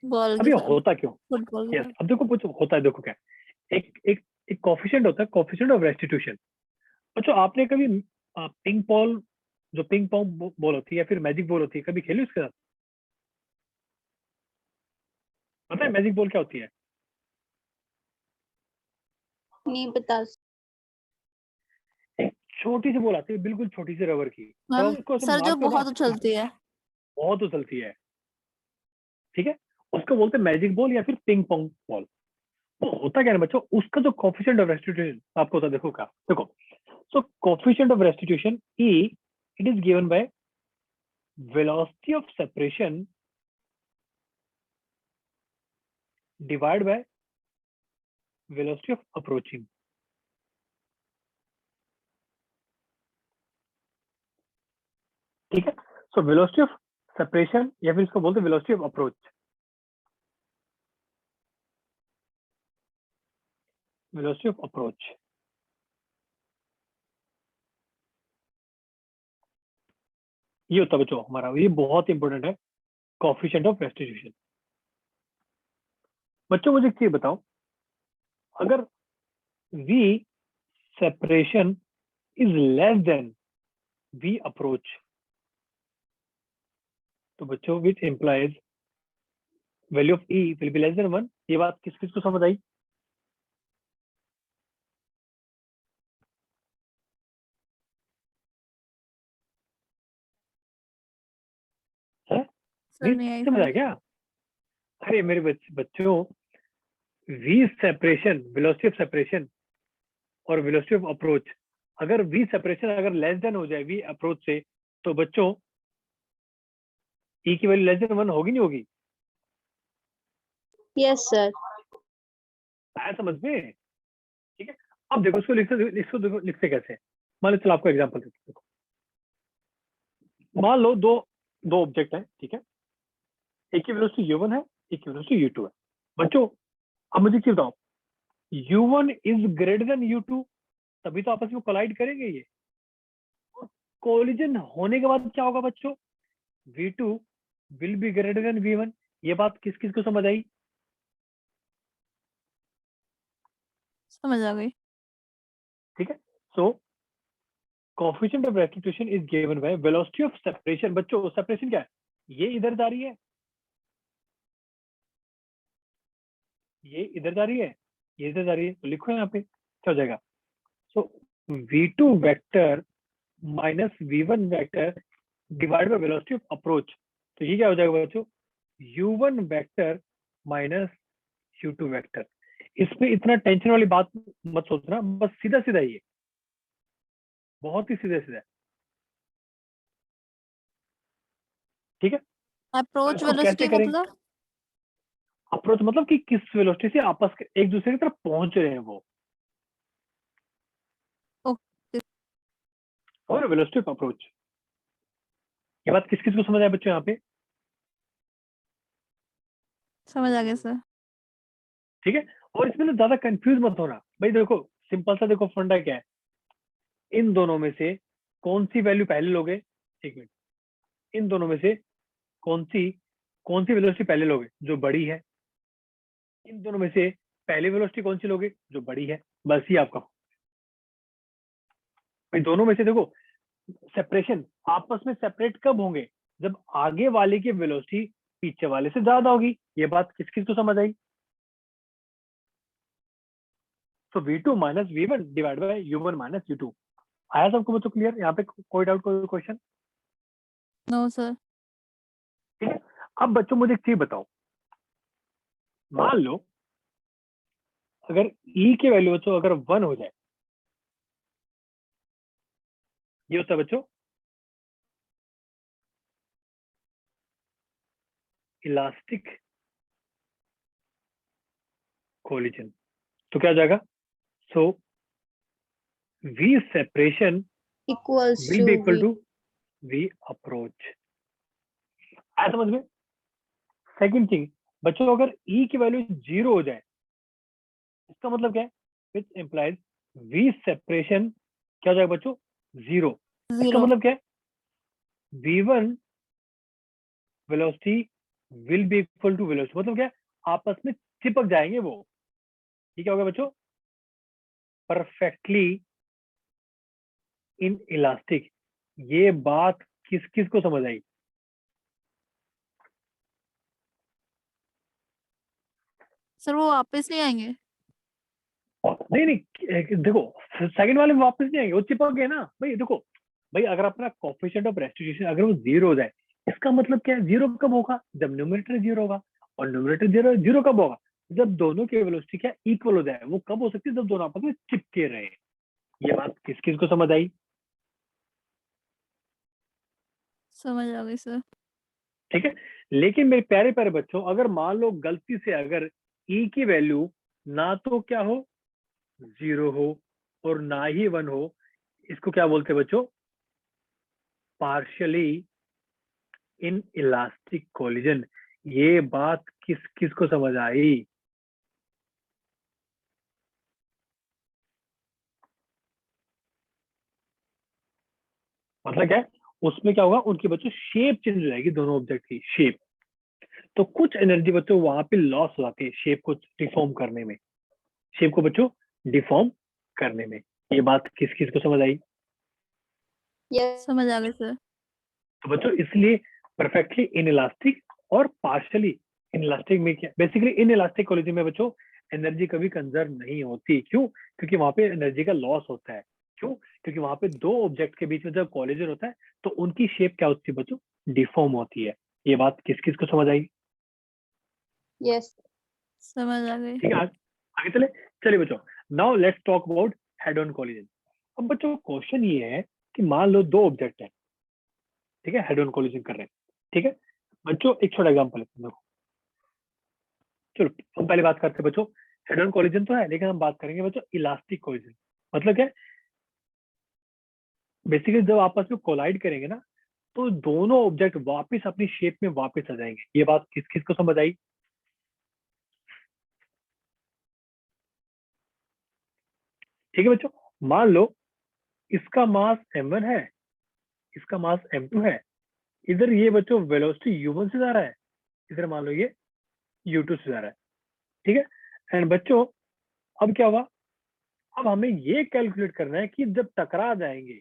बॉल अब के ये साथ, होता क्यों? फुटबॉल के यस, साथ। अब देखो बच्चों होता है, देखो क्या, एक एक एक कोएफिशिएंट होता है, कोएफिशिएंट ऑफ रेस्टिट्यूशन। बच्चों आपने कभी पिंग बॉल, जो पिंग पोंग बॉल होती है या फिर मैजिक बॉल होती है, कभी खेली उसके साथ? पता है मैजिक बॉल क्या होती है? नहीं पता। एक छोटी सी बॉल आती है, बिल्कुल छोटी सी रबर की, जब मैम उसको ऐसे सर जो मारते हो ना, बहुत उछलती है। बहुत उछलती है, ठीक है? उसको बोलते हैं मैजिक बॉल या फिर पिंग पोंग बॉल। तो होता क्या है बच्चों, उसका जो कोएफिशिएंट ऑफ रेस्टिट्यूशन आपको होता है, देखो क्या, देखो, so coefficient of restitution E, it is given by velocity of separation divide by velocity of approaching. ठीक है? सो वेलोसिटी ऑफ सेपरेशन या फिर इसको बोलते हैं velocity of approach, velocity of approach. ये होता है बच्चों हमारा, ये बहुत इंपॉर्टेंट है, कोएफिशिएंट ऑफ रेस्टिट्यूशन। बच्चों मुझे एक चीज बताओ, अगर V separation is less than V approach, तो बच्चों which implies value of E will be less than 1। ये बात किस किस को समझ आई? है? सर नहीं नहीं आई समझ आया समझ। क्या? अरे मेरे बच्चों, V separation, velocity of separation और वेलोसिटी ऑफ अप्रोच, अगर V सेपरेशन अगर लेस देन हो जाए V अप्रोच से, तो बच्चों E की वैल्यू लेस देन 1 होगी नहीं होगी? Yes sir. आया समझ में? ठीक है, अब देखो इसको देखो लिखते कैसे हैं। मान लो, चलो आपको एग्जांपल देते हैं, देखो, मान लो दो दो ऑब्जेक्ट है, ठीक है? एक की वेलोसिटी u1 है, एक की वेलोसिटी u2 है। बच्चों अब मुझे क्या बताओ, u1 is greater than u2, तभी तो आपस में कोलाइड करेंगे ये। कोलिजन होने के बाद क्या होगा बच्चों, v2 will be greater than v1। ये बात किस किस को समझ आई? समझ आ गई। ठीक है, so coefficient of restitution is given by velocity of separation. बच्चों सेपरेशन क्या है, ये इधर जा रही है, ये इधर जा रही है, ये इधर जा रही है, तो लिखो यहाँ पे क्या हो जाएगा, सो v2 vector minus v1 vector divide by velocity of approach. तो ये क्या हो जाएगा बच्चों, u1 vector minus u2 vector. इसमें इतना टेंशन वाली बात मत सोचना, बस सीधा सीधा ये, बहुत ही सीधा सीधा, ठीक है? तो अप्रोच इसको वेलोसिटी कैसे करेंगे? मतलब। अप्रोच मतलब कि किस वेलोसिटी से आपस के एक दूसरे की तरफ पहुंच रहे हैं वो, ओके और वेलोसिटी ऑफ अप्रोच। ये बात किस किस को समझ आया बच्चों यहाँ पे? समझ आ गया सर। ठीक है, और इसमें ना ज्यादा कंफ्यूज मत होना भाई। देखो सिंपल सा, देखो फंडा क्या है, इन दोनों में से कौन सी वैल्यू पहले लोगे, एक मिनट, इन दोनों में से कौन सी वेलोसिटी पहले लोगे जो बड़ी है, इन दोनों में से पहले वेलोसिटी कौन सी लोगे जो बड़ी है, बस ही आपका। भाई दोनों में से देखो, सेपरेशन आपस में सेपरेट कब होंगे? जब आगे वाले की वेलोसिटी पीछे वाले से ज्यादा होगी। ये बात किस किस को समझ आई? तो V2 minus V1 divide by U1 minus U2। आया सबको बच्चों क्लियर? यहाँ पे कोई डाउट, कोई क्वेश्चन? No sir. ठीक है। अब बच्चों मुझे एक चीज बताओ, मान लो अगर E की वैल्यू बच्चों अगर 1 हो जाए, ये होता है बच्चों इलास्टिक कोलिजन। तो क्या हो जाएगा? So V separation equals will to be equal V to V approach. आया समझ में? सेकंड थिंग बच्चों, अगर E की वैल्यू 0 हो जाए, इसका मतलब क्या है? विच इम्प्लाइज V सेपरेशन क्या हो जाएगा बच्चों? 0। इसका 0। मतलब क्या है? V1 velocity will be equal to velocity, मतलब क्या है? आपस में चिपक जाएंगे वो। ये क्या होगा बच्चों? Perfectly in elastic. ये बात किस किस को समझ आई? सर वो वापस नहीं आएंगे? नहीं नहीं, देखो सेकंड वाले में वापस नहीं आएंगे, वो चिपक गए ना भाई। देखो भाई, अगर अपना कोफिशिएंट ऑफ रेस्टिट्यूशन अगर वो 0 हो जाए, इसका मतलब क्या है? 0 कब होगा? जब न्यूमरेटर 0 होगा। और न्यूमरेटर 0 0 कब होगा? जब दोनों की वेलोसिटी क्या इक्वल हो जाए। वो कब हो सकती है? जब दोनों आपस में चिपके रहे। ये बात किस किस को समझ आई? समझ आ गई सर। ठीक है। लेकिन मेरे प्यारे प्यारे बच्चों, अगर मान लो गलती से अगर ई की वैल्यू ना तो क्या हो 0 हो और ना ही 1 हो, इसको क्या बोलते हैं बच्चों? Partially in elastic collision. ये बात किस किस को समझ आई? मतलब क्या है? उसमें क्या होगा? उनकी बच्चों शेप चेंज हो जाएगी, दोनों ऑब्जेक्ट की शेप। तो कुछ एनर्जी बच्चों वहां पे लॉस हो जाती है शेप को डिफॉर्म करने में, शेप को बच्चों डिफॉर्म करने में। ये बात किस किस को समझ आई? yes समझ आ गई सर। तो बच्चों इसलिए परफेक्टली इन इलास्टिक और पार्शियली इन इलास्टिक में क्या, बेसिकली इन इलास्टिक कोलिजन में बच्चों एनर्जी कभी कंजर्व नहीं होती। क्यों? क्योंकि वहां पे एनर्जी का लॉस होता है। क्यों? क्योंकि वहां पे दो ऑब्जेक्ट के बीच में जब कोलिजन होता है तो उनकी शेप क्या होती है बच्चों? डिफॉर्म होती है। ये बात किस किस को समझ आई? yes समझ आ गई। ठीक है, आगे चले। चलिए बच्चों, now let's talk about head on collision. अब बच्चों क्वेश्चन ये है कि मान लो दो ऑब्जेक्ट है, ठीक है, हेड ऑन कोलिजन कर रहे हैं। ठीक है बच्चों, एक छोटा एग्जांपल लेते हैं। देखो, चलो हम पहले बात करते हैं बच्चों, हेड ऑन कोलिजन तो है, लेकिन हम बात करेंगे बच्चों इलास्टिक कोलिजन। मतलब क्या? बेसिकली जब आपस में कोलाइड करेंगे ना, तो दोनों ऑब्जेक्ट वापस अपनी शेप में वापस आ जाएंगे। ये बात किस किस को समझ आई? ठीक है बच्चों, मान लो इसका मास m1 है, इसका मास m2 है। इधर ये बच्चों वेलोसिटी u1 से जा रहा है, इधर मान लो ये u2 से जा रहा है। ठीक है। एंड बच्चों अब क्या हुआ? अब हमें ये कैलकुलेट करना है कि जब टकरा जाएंगे,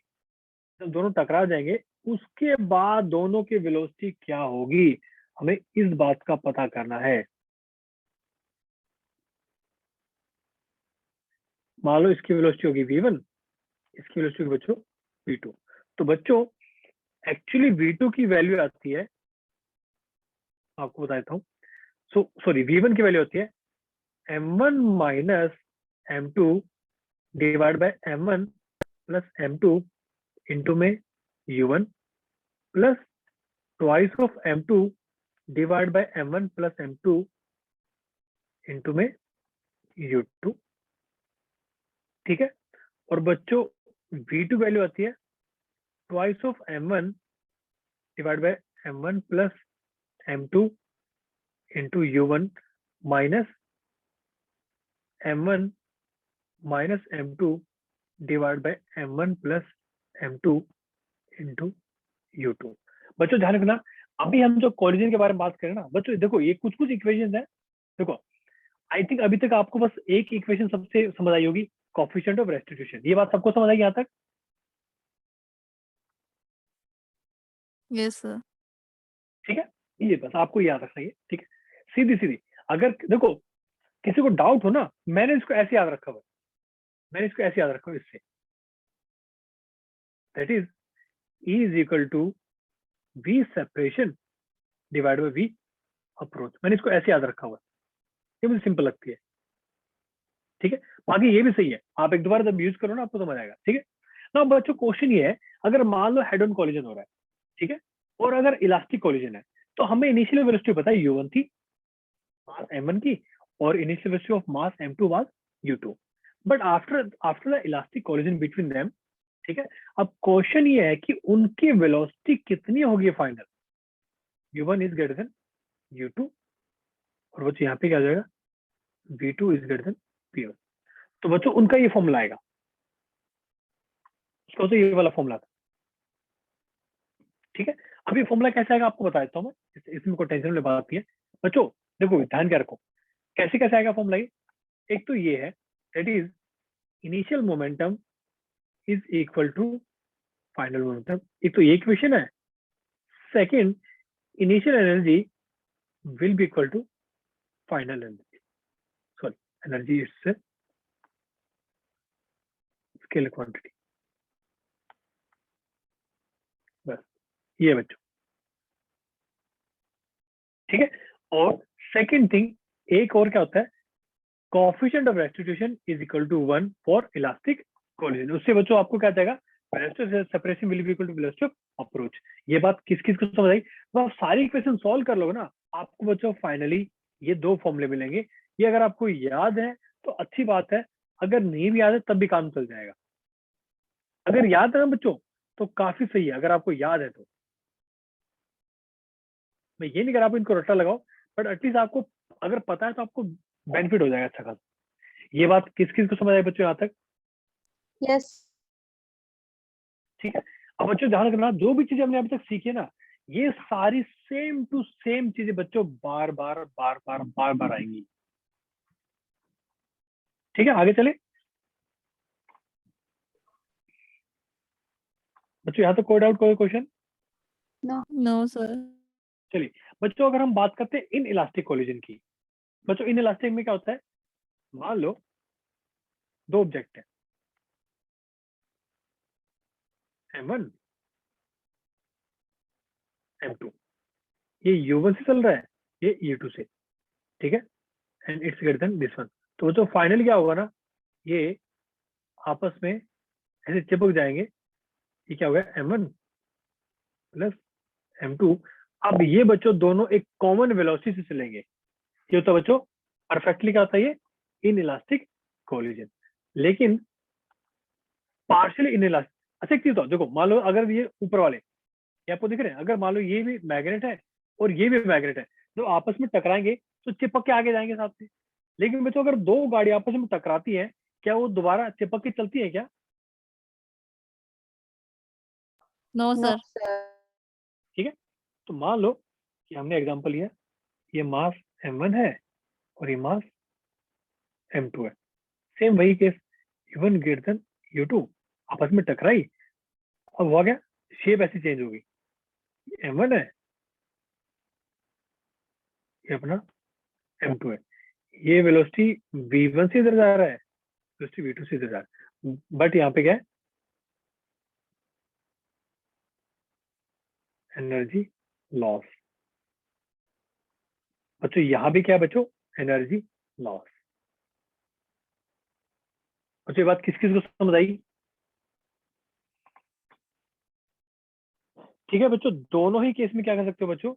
जब दोनों टकरा जाएंगे, उसके बाद दोनों की वेलोसिटी क्या होगी। हमें इस बात का पता करना है। मान लो इसकी वेलोसिटी होगी v1, इसकी वेलोसिटी होगी बच्चों v2। तो बच्चों एक्चुअली v2 की वैल्यू आती है, आपको बता देता हूँ। सॉरी, v1 की वैल्यू होती है m1 minus m2 divide by m1 plus m2 into में u1 plus twice of m2 divide by m1 plus m2 into में u2। ठीक है। और बच्चों v2 वैल्यू आती है twice of m1 divide by m1 plus m2 into u1 minus m1 minus m2 divide by m1 plus m2 into u2। बच्चों ध्यान रखना, अभी हम जो कोलिजन के बारे में बात करें ना बच्चों, देखो ये कुछ कुछ इक्वेशन है। देखो आई थिंक अभी तक आपको बस एक इक्वेशन सबसे समझ आई होगी, कोफिशिएंट ऑफ रेस्टिट्यूशन। ये बात सबको समझ आई यहाँ तक? Yes sir. ठीक है, ये बस आपको याद रखना है, ठीक है, सीधी सीधी। अगर देखो किसी को डाउट हो ना, मैंने इसको ऐसे याद रखा हुआ है, मैंने इसको ऐसे याद रखा हुआ है, इससे that is E is equal to V separation divide by V approach. मैंने इसको ऐसे याद रखा हुआ है, ये मुझे सिंपल लगती है, ठीक है। बाकी ये भी सही है, आप एक दोबारा जब यूज करो ना आपको समझ आएगा, ठीक है ना। बच्चों क्वेश्चन ये है, अगर मान लो हेड ऑन कोलिजन हो रहा है, ठीक है, और अगर इलास्टिक कोलिजन है, तो हमें इनिशियल वेलोसिटी पता है u1 थी, मास m1 की, और initial velocity of mass m2 was u2, but after the elastic collision between them, ठीक है, अब क्वेश्चन ये है कि उनकी वेलोसिटी कितनी होगी final, u1 is greater than u2, और बच्चों यहाँ पे क्या आ जाएगा, v2 is greater than v1। तो बच्चों उनका ये फॉर्मूला आएगा, उसका तो ये वाला फॉर्मूला था, ठीक है। अब ये फॉर्मूला कैसे आएगा आपको बता देता हूँ मैं, इसमें कोई टेंशन वाली बात नहीं है बच्चों। देखो ध्यान क्या रखो, कैसे कैसे आएगा फॉर्मूला ये। एक तो ये है, that is initial momentum is equal to final momentum, एक तो ये इक्वेशन है। Second, initial energy will be equal to final energy, sorry energy itself scalar quantity, बस ये बच्चों, ठीक है। और सेकंड थिंग, एक और क्या होता है, coefficient of restitution is equal to 1 for elastic collision. उससे बच्चों आपको क्या जाएगा, velocity of separation will be equal to velocity of approach. ये बात किस किस को समझ आई, तो आप सारी इक्वेशन सॉल्व कर लोगे ना, आपको बच्चों फाइनली ये दो फॉर्मूले मिलेंगे। ये अगर आपको याद है तो अच्छी बात है, अगर नहीं भी याद है तब भी काम चल जाएगा। अगर याद है ना बच्चों तो काफी सही है, अगर आपको याद है तो। मैं ये नहीं कर रहा आप इनको रट्टा लगाओ, बट एटलीस्ट आपको अगर पता है तो आपको बेनिफिट हो जाएगा अच्छा खासा। ये बात किस किस को समझ आई बच्चों यहाँ तक, यस। ठीक है। अब बच्चों ध्यान रखना, जो भी चीजें हमने अभी तक सीखी है ना, ये सारी सेम टू सेम चीजें बच्चों बार बार बार बार बार बार आएंगी, ठीक है। आगे चले बच्चों, यहाँ तक कोई डाउट कोई क्वेश्चन। नो। No sir. चलिए बच्चों, अगर हम बात करते हैं इन इलास्टिक कोलिजन की, बच्चों इन इलास्टिक में क्या होता है, मान लो दो ऑब्जेक्ट है, m1 m2, ये u1 से चल रहा है, ये u2 से, ठीक है, and it's greater than this one. तो बच्चों फाइनल क्या होगा ना, ये आपस में ऐसे चिपक जाएंगे, ये क्या हो गया m1 प्लस m2। अब ये बच्चों दोनों एक कॉमन वेलोसिटी से चलेंगे, ये होता है बच्चों परफेक्टली क्या होता है, ये इन इलास्टिक कोलिजन। लेकिन पार्शियली इन इलास्टिक, अच्छा एक चीज तो देखो, मान लो अगर ये ऊपर वाले, ये आपको दिख रहे हैं, अगर मान लो ये भी मैग्नेट है और ये भी मैग्नेट है, तो आपस में टकराएंगे तो चिपक के आगे जाएंगे साथ में। लेकिन बच्चों अगर दो गाड़ी आपस में टकराती है, क्या वो दोबारा चिपक के चलती है क्या, नो नो सर। सर। ठीक है। तो मान लो कि हमने एग्जांपल लिया, ये मास m1 है और ये मास m2 है, सेम वही case, u1 greater than u2, आपस में टकराई, अब हुआ क्या, शेप ऐसी चेंज होगी, m1 है, ये अपना m2 है, ये वेलोसिटी v1 से इधर जा रहा है, वेलोसिटी v2 से इधर जा रहा है, बट यहाँ पे क्या है, एनर्जी लॉस। बच्चों यहाँ भी क्या है बच्चों, एनर्जी लॉस। बच्चों ये बात किस किस को समझ आई, ठीक है बच्चों। दोनों ही केस में क्या कर सकते हो बच्चों,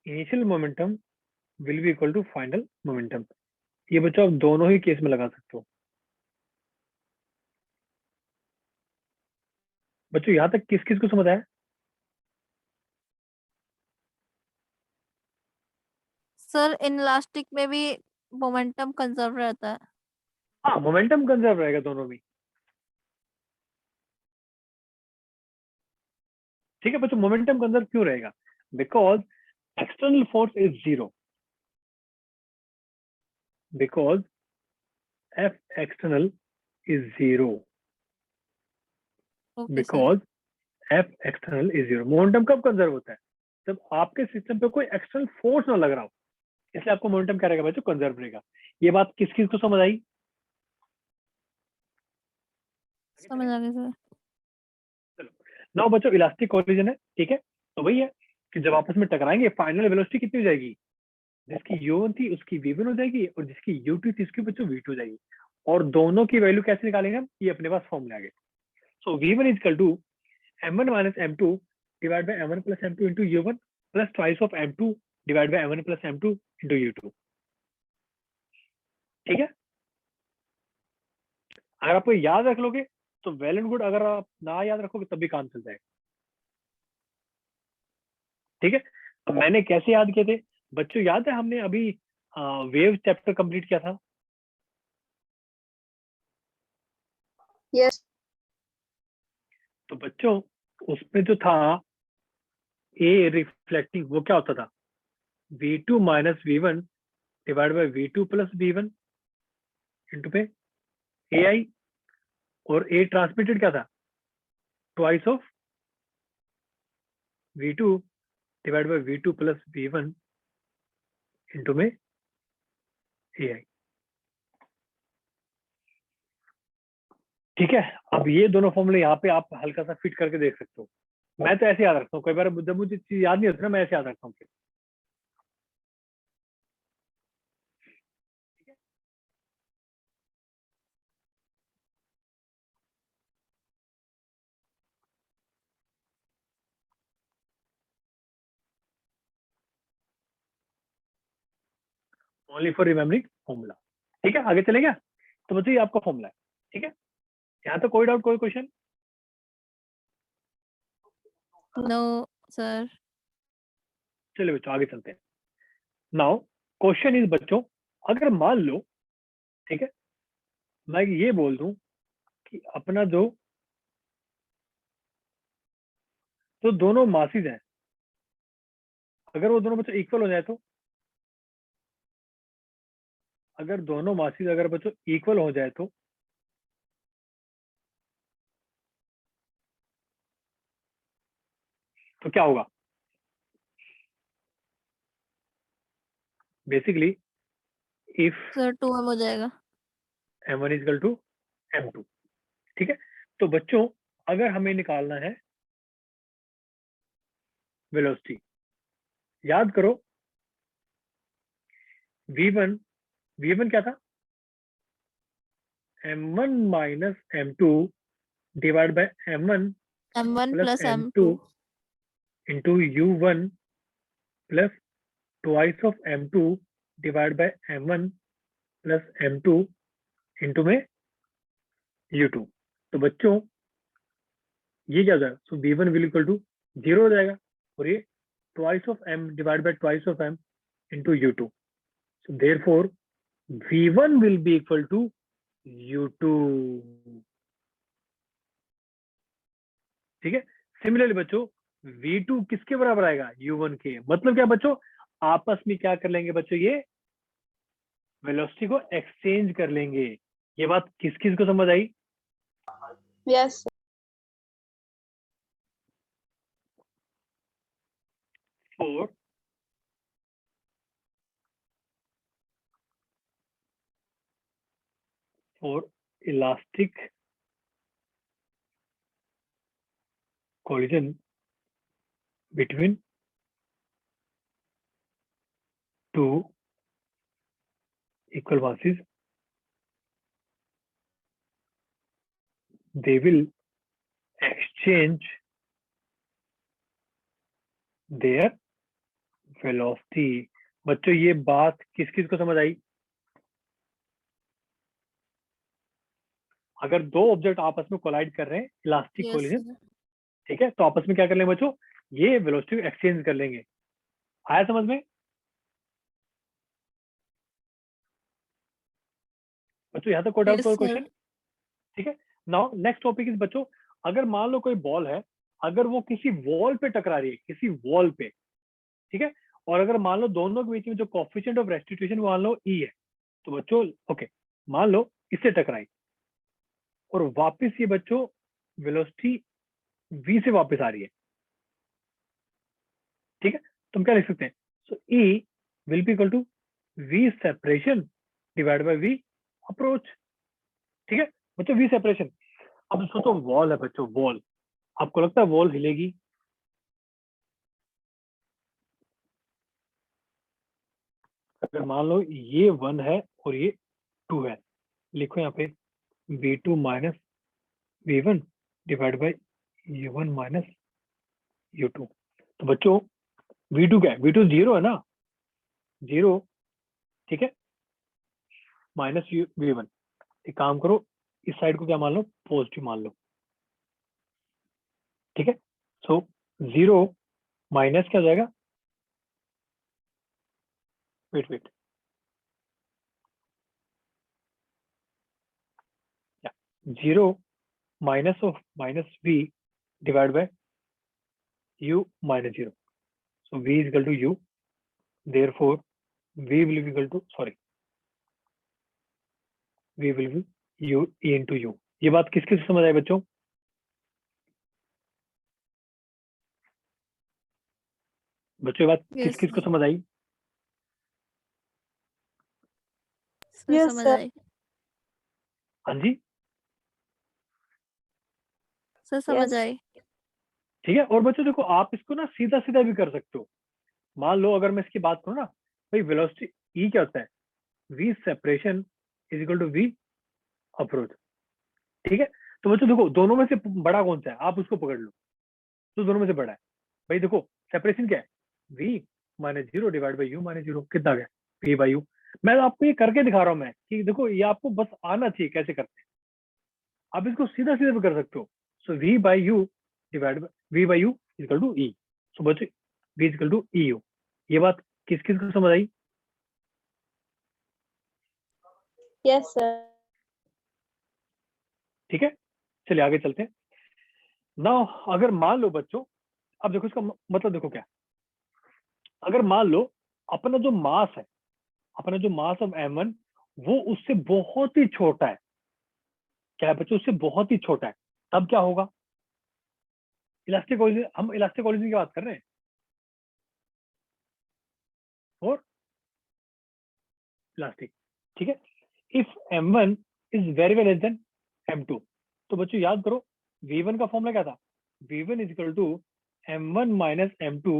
initial momentum will be equal to final momentum, ये बच्चों आप दोनों ही केस में लगा सकते हो। बच्चों यहाँ तक किस किस को समझ आया, सर इनलास्टिक में भी मोमेंटम कंजर्व रहता है। हाँ मोमेंटम कंजर्व रहेगा दोनों में, ठीक है बच्चों। मोमेंटम कंजर्व क्यों रहेगा, because external force is zero, because F external is zero, okay sir. because F external is 0। Momentum कब कंजर्व होता है? जब आपके सिस्टम पे कोई एक्सटर्नल फोर्स ना लग रहा हो, इसलिए आपको मोमेंटम क्या रहेगा बच्चों? कंजर्व रहेगा। ये बात किस किस को समझ आई? समझ आ गया सर। चलो नाउ बच्चों इलास्टिक कोलिजन है, ठीक है, तो वही है कि जब आपस में टकराएंगे फाइनल वेलोसिटी कितनी हो जाएगी? जिसकी u1 थी उसकी v1 हो जाएगी, और जिसकी u2 थी उसकी बच्चों v2 हो जाएगी। और दोनों की वैल्यू कैसे निकालेंगे हम? ये अपने पास फॉर्मूला आ गया। So v1 is equal to m1 minus m2 divide by m1 plus m2 into u1 plus twice of m2 divide by m1 plus m2 into u2। ठीक है, अगर आपको याद रख लोगे तो वेल एंड गुड, अगर आप ना याद रखोगे तब भी काम चल जाएगा। ठीक है, अब मैंने कैसे याद किए थे बच्चों? याद है हमने अभी वेव चैप्टर कंप्लीट किया था। यस तो बच्चों उसमें जो था ए रिफ्लेक्टिंग, वो क्या होता था? v2 minus v1 divide by v2 plus v1 into पे ai, और ए ट्रांसमिटेड क्या था? Twice of v2 divide by v2 plus v1 into में ai। ठीक है, अब ये दोनों फॉर्मूले यहाँ पे आप हल्का सा फिट करके देख सकते हो। मैं तो ऐसे याद रखता हूँ, कई बार जब मुझे चीज याद नहीं होती ना, मैं ऐसे याद रखता हूँ। Only for remembering formula. ठीक है, आगे चले गया? तो बच्चों ये आपका फॉर्मूला है। ठीक है, यहाँ तो कोई डाउट, कोई क्वेश्चन? No sir. चलिए बच्चों आगे चलते हैं। नाउ क्वेश्चन इज बच्चों, अगर मान लो, ठीक है, मैं ये बोल दूं कि अपना जो दोनों मासिस हैं, अगर वो दोनों बच्चों इक्वल हो जाए तो, अगर दोनों मासिस अगर बच्चों इक्वल हो जाए तो क्या होगा? बेसिकली इफ सर 2m हो जाएगा। m1 is equal to m2। ठीक है, तो बच्चों अगर हमें निकालना है वेलोसिटी, याद करो v1 क्या था? m1 minus m2 divide by m1 m1 plus plus m2 m2 into u1 plus twice of m2 divide by m1 plus m2 into में u2। तो बच्चों ये क्या हो जाएगा? सो v1 विल इक्वल टू 0 हो जाएगा, और ये twice of m divide by twice of m into u2। So therefore v1 will be equal to u2। ठीक है, सिमिलरली बच्चों v2 किसके बराबर आएगा? u1 के। मतलब क्या बच्चों? आपस में क्या कर लेंगे बच्चों? ये वेलोसिटी को एक्सचेंज कर लेंगे। ये बात किस किस को समझ आई? Yes for elastic collision between two equal masses, they will exchange their velocity। बच्चों ये बात किस किस को समझ आई? अगर दो ऑब्जेक्ट आपस में कोलाइड कर रहे हैं, इलास्टिक यस कोलिजन, सर। ठीक है, तो आपस में क्या कर लेंगे बच्चों? ये वेलोसिटी एक्सचेंज कर लेंगे। आया समझ में बच्चों? यहाँ तक कोई डाउट, यस कोई सर। क्वेश्चन? ठीक है, नाउ नेक्स्ट टॉपिक इज बच्चों, अगर मान लो कोई बॉल है, अगर वो किसी वॉल पे टकरा रही है, किसी वॉल पे, ठीक है, और अगर मान लो दोनों के बीच में जो कोफिशिएंट ऑफ रेस्टिट्यूशन मान लो ई है, तो बच्चों ओके, मान लो इससे टकराई और वापस ये बच्चों वेलोसिटी v से वापस आ रही है, ठीक है। तुम क्या लिख सकते हैं, so E will be equal to v separation divide by v approach, ठीक है बच्चों, v सेपरेशन। अब सोचो वॉल है बच्चों, वॉल, आपको लगता है वॉल हिलेगी? अगर मान लो ये 1 है और ये 2 है, लिखो यहाँ पे v2 minus v1 divide by u1 minus u2। तो बच्चों v2 क्या है, v2 0 है ना, 0, ठीक है, माइनस v1। एक काम करो, इस साइड को क्या मान लो, पॉजिटिव मान लो, ठीक है। सो 0 माइनस क्या हो जाएगा, wait wait, 0 minus of minus v divide by u minus 0। So v is equal to u, therefore v will be equal to, sorry, v will be u e into u। ये बात किस किस समझ आई बच्चों? बच्चों ये बात किस Yes, किस को sir. समझ आई? Sir, Yes, समझ sir. आई। हाँ जी, सर समझ Yes. आई। ठीक है। और बच्चों देखो, आप इसको ना सीधा सीधा भी कर सकते हो। मान लो अगर मैं इसकी बात करूँ ना, भाई वेलोसिटी E क्या होता है, v separation is equal to v approach, ठीक है। तो बच्चों देखो, दोनों में से बड़ा कौन सा है, आप उसको पकड़ लो, तो दोनों में से बड़ा है। भाई देखो सेपरेशन क्या है, v minus 0 divide by u minus 0, कितना गया, v बाई u। मैं आपको ये करके दिखा रहा हूँ मैं, कि देखो ये आपको बस आना चाहिए कैसे करते हैं, आप इसको सीधा सीधा भी कर सकते हो। So v by u divide by v by u equal to e। So बच्चों v equal to e u। ये बात किस किस को समझ आई? Yes, sir. ठीक है, चलिए आगे चलते हैं ना। अगर मान लो बच्चों, अब देखो इसका मतलब देखो क्या, अगर मान लो अपना जो मास है, अपना जो मास ऑफ m1 वो उससे बहुत ही छोटा है, क्या है बच्चों, उससे बहुत ही छोटा है, तब क्या होगा? इलास्टिक कोलिजन, हम इलास्टिक कोलिजन की बात कर रहे हैं, और इलास्टिक, ठीक है। If m1 is very very less than m2, तो बच्चों याद करो v1 का फॉर्मूला क्या था, v1 is equal to m1 minus m2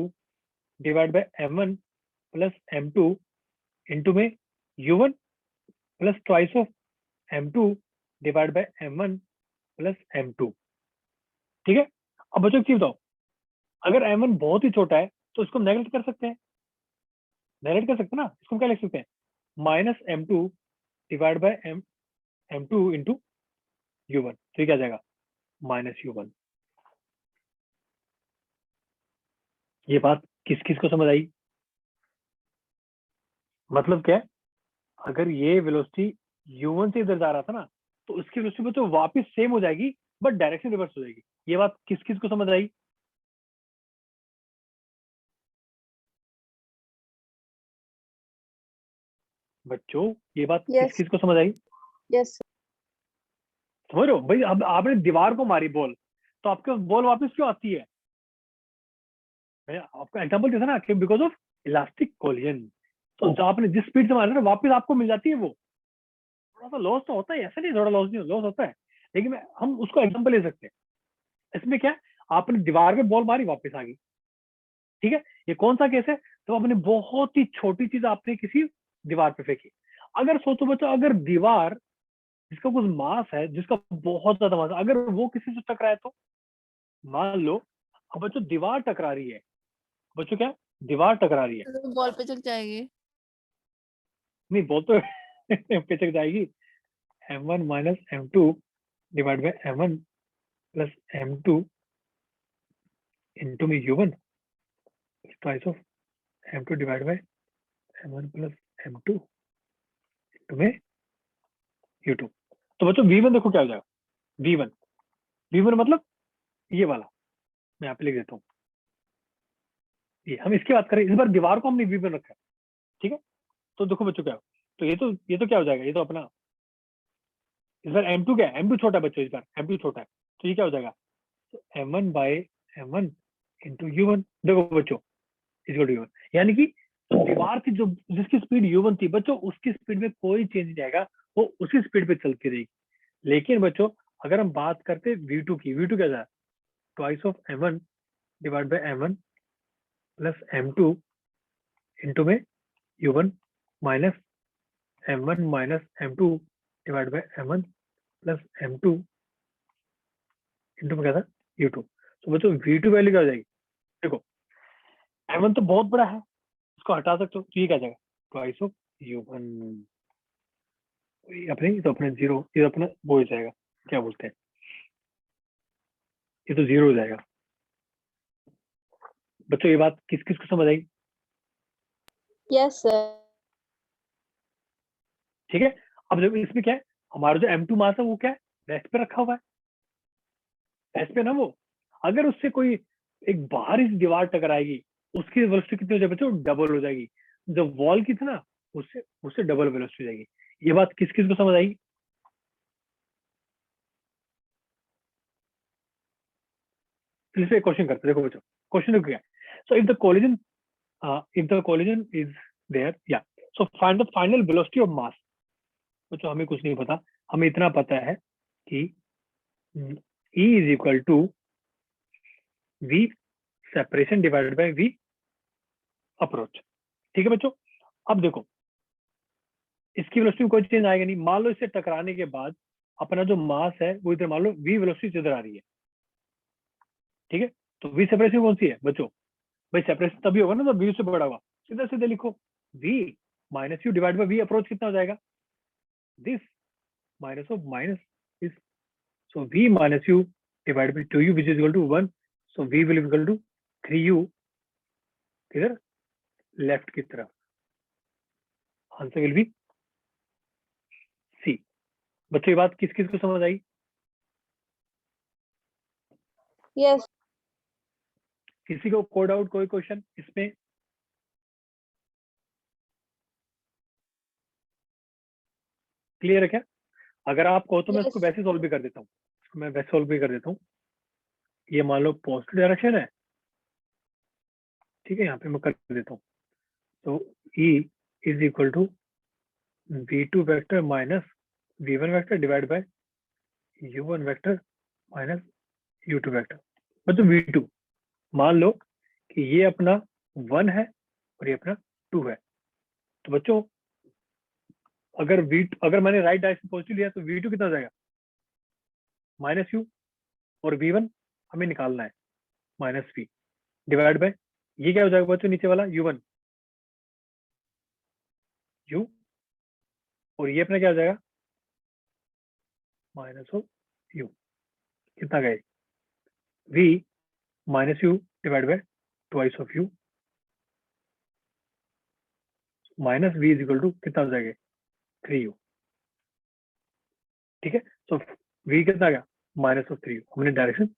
divide by m1 plus m2 into में u1 plus twice of m2 divide by m1 plus m2, ठीक है। अब बच्चों एक चीज बताओ, अगर m1 बहुत ही छोटा है तो इसको नेगलेक्ट कर सकते हैं, नेगलेक्ट कर सकते हैं ना, इसको क्या लिख सकते हैं, minus m2 divide bye m2 into u1, तो ये क्या जाएगा, माइनस u1। ये बात किस किस को समझ आई? मतलब क्या है, अगर ये वेलोसिटी u1 से इधर जा रहा था ना, तो उसकी वेलोसिटी तो वापस सेम हो जाएगी, बट डायरेक्शन रिवर्स हो जाएगी। ये बात किस किस को समझ आई? बच्चों ये बात किस Yes. किस को समझ आई? Yes, sir. समझ रहे हो भाई, अब आपने दीवार को मारी बॉल, तो आपके बॉल वापस क्यों आती है? मैंने आपको एग्जांपल दिया था ना कि बिकॉज ऑफ इलास्टिक कोलिजन। तो जब आपने जिस स्पीड से मारा ना, वापस आपको मिल जाती है वो। थोड़ा सा लॉस तो होता है, ऐसा नहीं थोड़ा लॉस नहीं, लॉस होता है, लेकिन हम उसको एग्जांपल ले सकते हैं। इसमें क्या है, आपने दीवार पे बॉल मारी वापस आ गई, ठीक है। ये कौन सा केस है, तो आपने बहुत ही छोटी चीज आपने किसी दीवार पे फेंकी। अगर सोचो बच्चों, अगर दीवार जिसका कुछ मास है, जिसका बहुत ज्यादा मास है, अगर वो किसी से टकराए तो, मान लो अब बच्चों दीवार टकरा रही है, बच्चों क्या, दीवार टकरा रही है, तो बॉल पे चक जाएगी। नहीं बोल तो पिचक जाएगी, m1 minus m2 divide by m1 plus m2 into में u1 twice of m2 divide by m1 plus m2 into में u2। तो बच्चों v1 देखो क्या हो जाएगा, v1, v1 मतलब ये वाला, मैं यहाँ पे लिख देता हूँ, ये हम इसकी बात करें, इस बार दीवार को हमने v1 रखा है, ठीक है। तो देखो बच्चों क्या हो, तो ये तो क्या हो जाएगा, ये तो अपना इस बार m2 क्या है, m2 छोटा है बच्चों, इस बार m2 छोटा है, तो ये क्या हो जाएगा, m1 bye m1 into u1। देखो बच्चों इक्वल टू u1, यानी कि दीवार थी जो जिसकी स्पीड u1 थी बच्चों, उसकी स्पीड में कोई चेंज नहीं आएगा, वो उसी स्पीड पे चलती रहेगी। लेकिन बच्चों अगर हम बात करते v2 की, v2 क्या था, twice of m1 divide by m1 plus m2 into में u1 minus m1 minus m2 divide by m1 plus m2 into में क्या था u2। तो बच्चों v2 वैल्यू क्या हो जाएगी, देखो m1 तो बहुत बड़ा है, इसको हटा सकते हो, तो ये क्या जाएगा ट्वाइस ऑफ u1, अपने जीरो, ये अपना वो हो जाएगा, क्या बोलते हैं, ये तो जीरो हो जाएगा। बच्चों ये बात किस किस को समझ आई? Yes sir. ठीक है, अब देखो इसमें क्या है, हमारा जो m2 मास है वो क्या है, रेस्ट पे रखा हुआ है, रेस्ट पे ना, वो अगर उससे कोई एक बाहरी दीवार टकराएगी उसकी वेलोसिटी कितनी हो जाएगी बच्चों, डबल हो जाएगी। जो वॉल की थी ना उससे उससे डबल वेलोसिटी हो जाएगी। ये बात किस किस को समझ आई? फिर से क्वेश्चन करते हैं, देखो बच्चों क्वेश्चन क्या है, so if the collision is there, या so find the final velocity of mass. बच्चों हमें कुछ नहीं पता, हमें इतना पता है कि E is equal to V separation divided by V approach. ठीक है बच्चों, अब देखो इसकी वेलोसिटी में कोई चेंज आएगा नहीं। मान लो इससे टकराने के बाद अपना जो मास है वो इधर, मान लो V वेलोसिटी इधर आ रही है, ठीक है, तो V सेपरेशन कौन सी है बच्चों, भाई सेपरेशन तभी होगा ना जब V से बड़ा होगा। सीधा सीधे लिखो V minus u divide by V approach कितना हो जाएगा, this minus of minus this, so V minus u divide by 2u which is equal to 1, so V will equal to 3u इधर लेफ्ट की तरफ, आंसर विल बी सी। बच्चों ये बात किस किस को समझ आई? यस। किसी को कोड आउट कोई क्वेश्चन इसमें? क्लियर है क्या? अगर आप कहो तो मैं इसको Yes. वैसे सॉल्व भी कर देता हूँ, इसको मैं वैसे सॉल्व भी कर देता हूँ। ये मान लो पॉजिटिव डायरेक्शन है, ठीक है, यहाँ पे मैं कर देता हूँ। तो E is equal to V2 vector minus V1 vector divide by U1 vector minus U2 vector. मतलब V2 मान लो कि ये अपना 1 है और ये अपना 2 है, तो बच्चों अगर मैंने राइट डायरेक्शन पॉजिटिव लिया तो V2 कितना हो जाएगा, माइनस यू, और V1 हमें निकालना है माइनस V डिवाइड बाय ये क्या हो जाएगा बच्चों, नीचे वाला U1 U, और ये अपना क्या हो जाएगा माइनस ऑफ U, कितना गए V minus u divide by twice of U minus V is equal to कितना हो जाएगा 3U। ठीक है, तो V कितना आ गया माइनस ऑफ 3U। हमने डायरेक्शन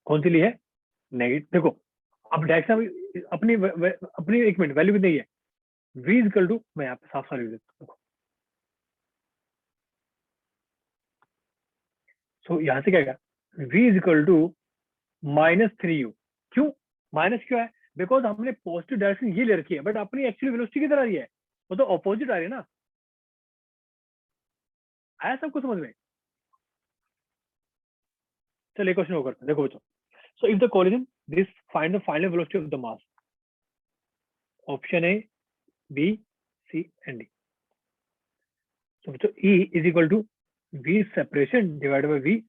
कौन सी ली है, नेगेटिव। देखो अब डायरेक्शन अपनी एक मिनट वैल्यू कितनी है, V इज इक्वल टू, मैं यहाँ पे साफ साफ लिख देता हूँ। सो यहाँ से क्या आएगा, V is equal to minus 3U। क्यों माइनस क्यों है, बिकॉज हमने पॉजिटिव डायरेक्शन ये ले रखी है, बट अपनी एक्चुअली वेलोसिटी किधर आ रही है, वो तो ऑपोजिट आ रही है ना। आया सबको समझ में? चलिए क्वेश्चन वो करते हैं, देखो बच्चों, so if the collision this find the final velocity of the mass, option A B C and D. तो बच्चों E is equal to V separation divide by V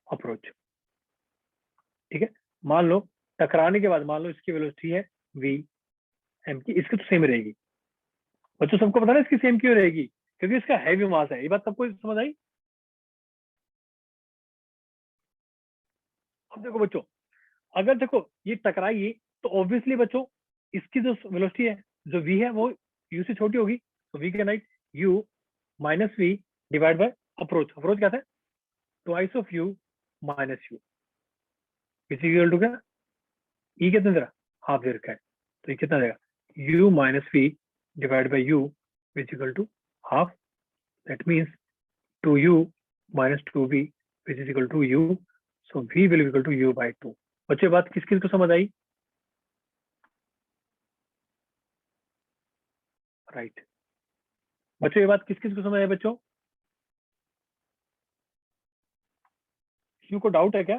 approach. ठीक है, मान लो टकराने के बाद मान लो इसकी वेलोसिटी है V m की, इसकी तो सेम रहेगी। बच्चों सबको पता ना इसकी सेम क्यों रहेगी, क्योंकि इसका हैवी मास है। ये बात सबको समझ आई? अब देखो बच्चों, अगर देखो ये टकराएगी तो ऑब्वियसली बच्चों इसकी जो वेलोसिटी है जो V है वो U से छोटी होगी, तो V can write U minus V divide bye approach. Approach क्या था, twice of U minus U, इसी इक्वल टू क्या, E कितना दे रहा, हाफ दे रखा है, तो ये कितना देगा U minus V divide by U which equal to half, that means 2U minus 2V which is equal to U, so v will equal to u by 2। बच्चों ये बात किस किस को समझ आई? राइट बच्चों ये बात किस किस को समझ आई बच्चों? किसी को डाउट है क्या?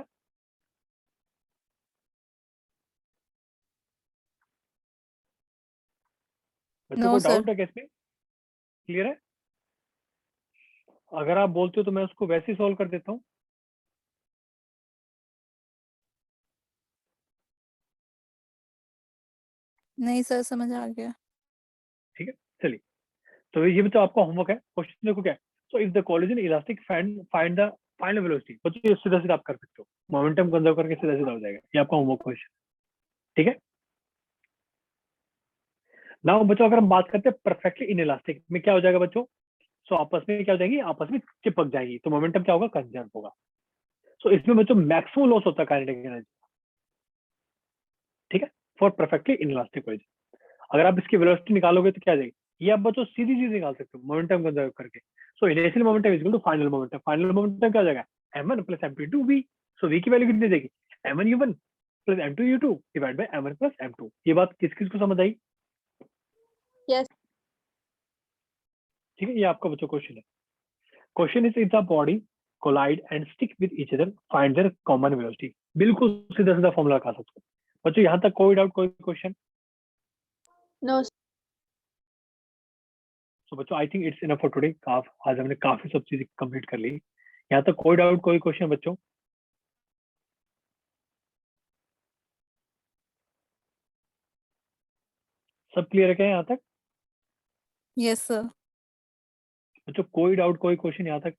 बच्चों No, को sir. डाउट है क्या इसमें? क्लियर है? अगर आप बोलते हो तो मैं उसको वैसे ही सॉल्व कर देता हूँ। नहीं सर, समझ आ गया। ठीक है चलिए, तो ये तो आपका होमवर्क है। क्वेश्चन देखो क्या है, so if the collision elastic find the final velocity. बच्चों ये सीधा सीधा आप कर सकते हो, मोमेंटम कंजर्व करके सीधा सीधा हो जाएगा। ये आपका होमवर्क क्वेश्चन, ठीक है। नाउ बच्चों अगर हम बात करते हैं परफेक्टली इन इलास्टिक में क्या हो जाएगा बच्चों? सो आपस में क्या हो जाएगी? आपस में चिपक जाएगी, तो मोमेंटम क्या होगा? कंजर्व होगा। सो इसमें बच्चों मैक्सिमम लॉस होता है काइनेटिक एनर्जी, ठीक है, for perfectly in elastic collision. अगर आप इसकी वेलोसिटी निकालोगे तो क्या आ जाएगी? ये आप बच्चों सीधी चीज निकाल सकते हो मोमेंटम कंजर्व करके। So initial momentum is equal to final momentum. Final momentum क्या हो जाएगा? m1 plus m2 to v। So v की वैल्यू कितनी देगी? m1 u1 plus m2 u2 divide by m1 plus m2। ये बात किस किस को समझ आई? Yes. ठीक है, ये आपका बच्चों क्वेश्चन है। Question is if the body collide and stick with each other find their common velocity. बिल्कुल सीधा सीधा फॉर्मूला लगा सकते हो बच्चों। यहाँ तक कोई डाउट, कोई क्वेश्चन? No. सो बच्चों I think it's enough for today. आज हमने काफी सब चीजें कंप्लीट कर ली। यहाँ तक कोई डाउट, कोई क्वेश्चन बच्चों? सब क्लियर है क्या यहाँ तक Yes, sir. बच्चों? कोई डाउट, कोई क्वेश्चन यहाँ तक?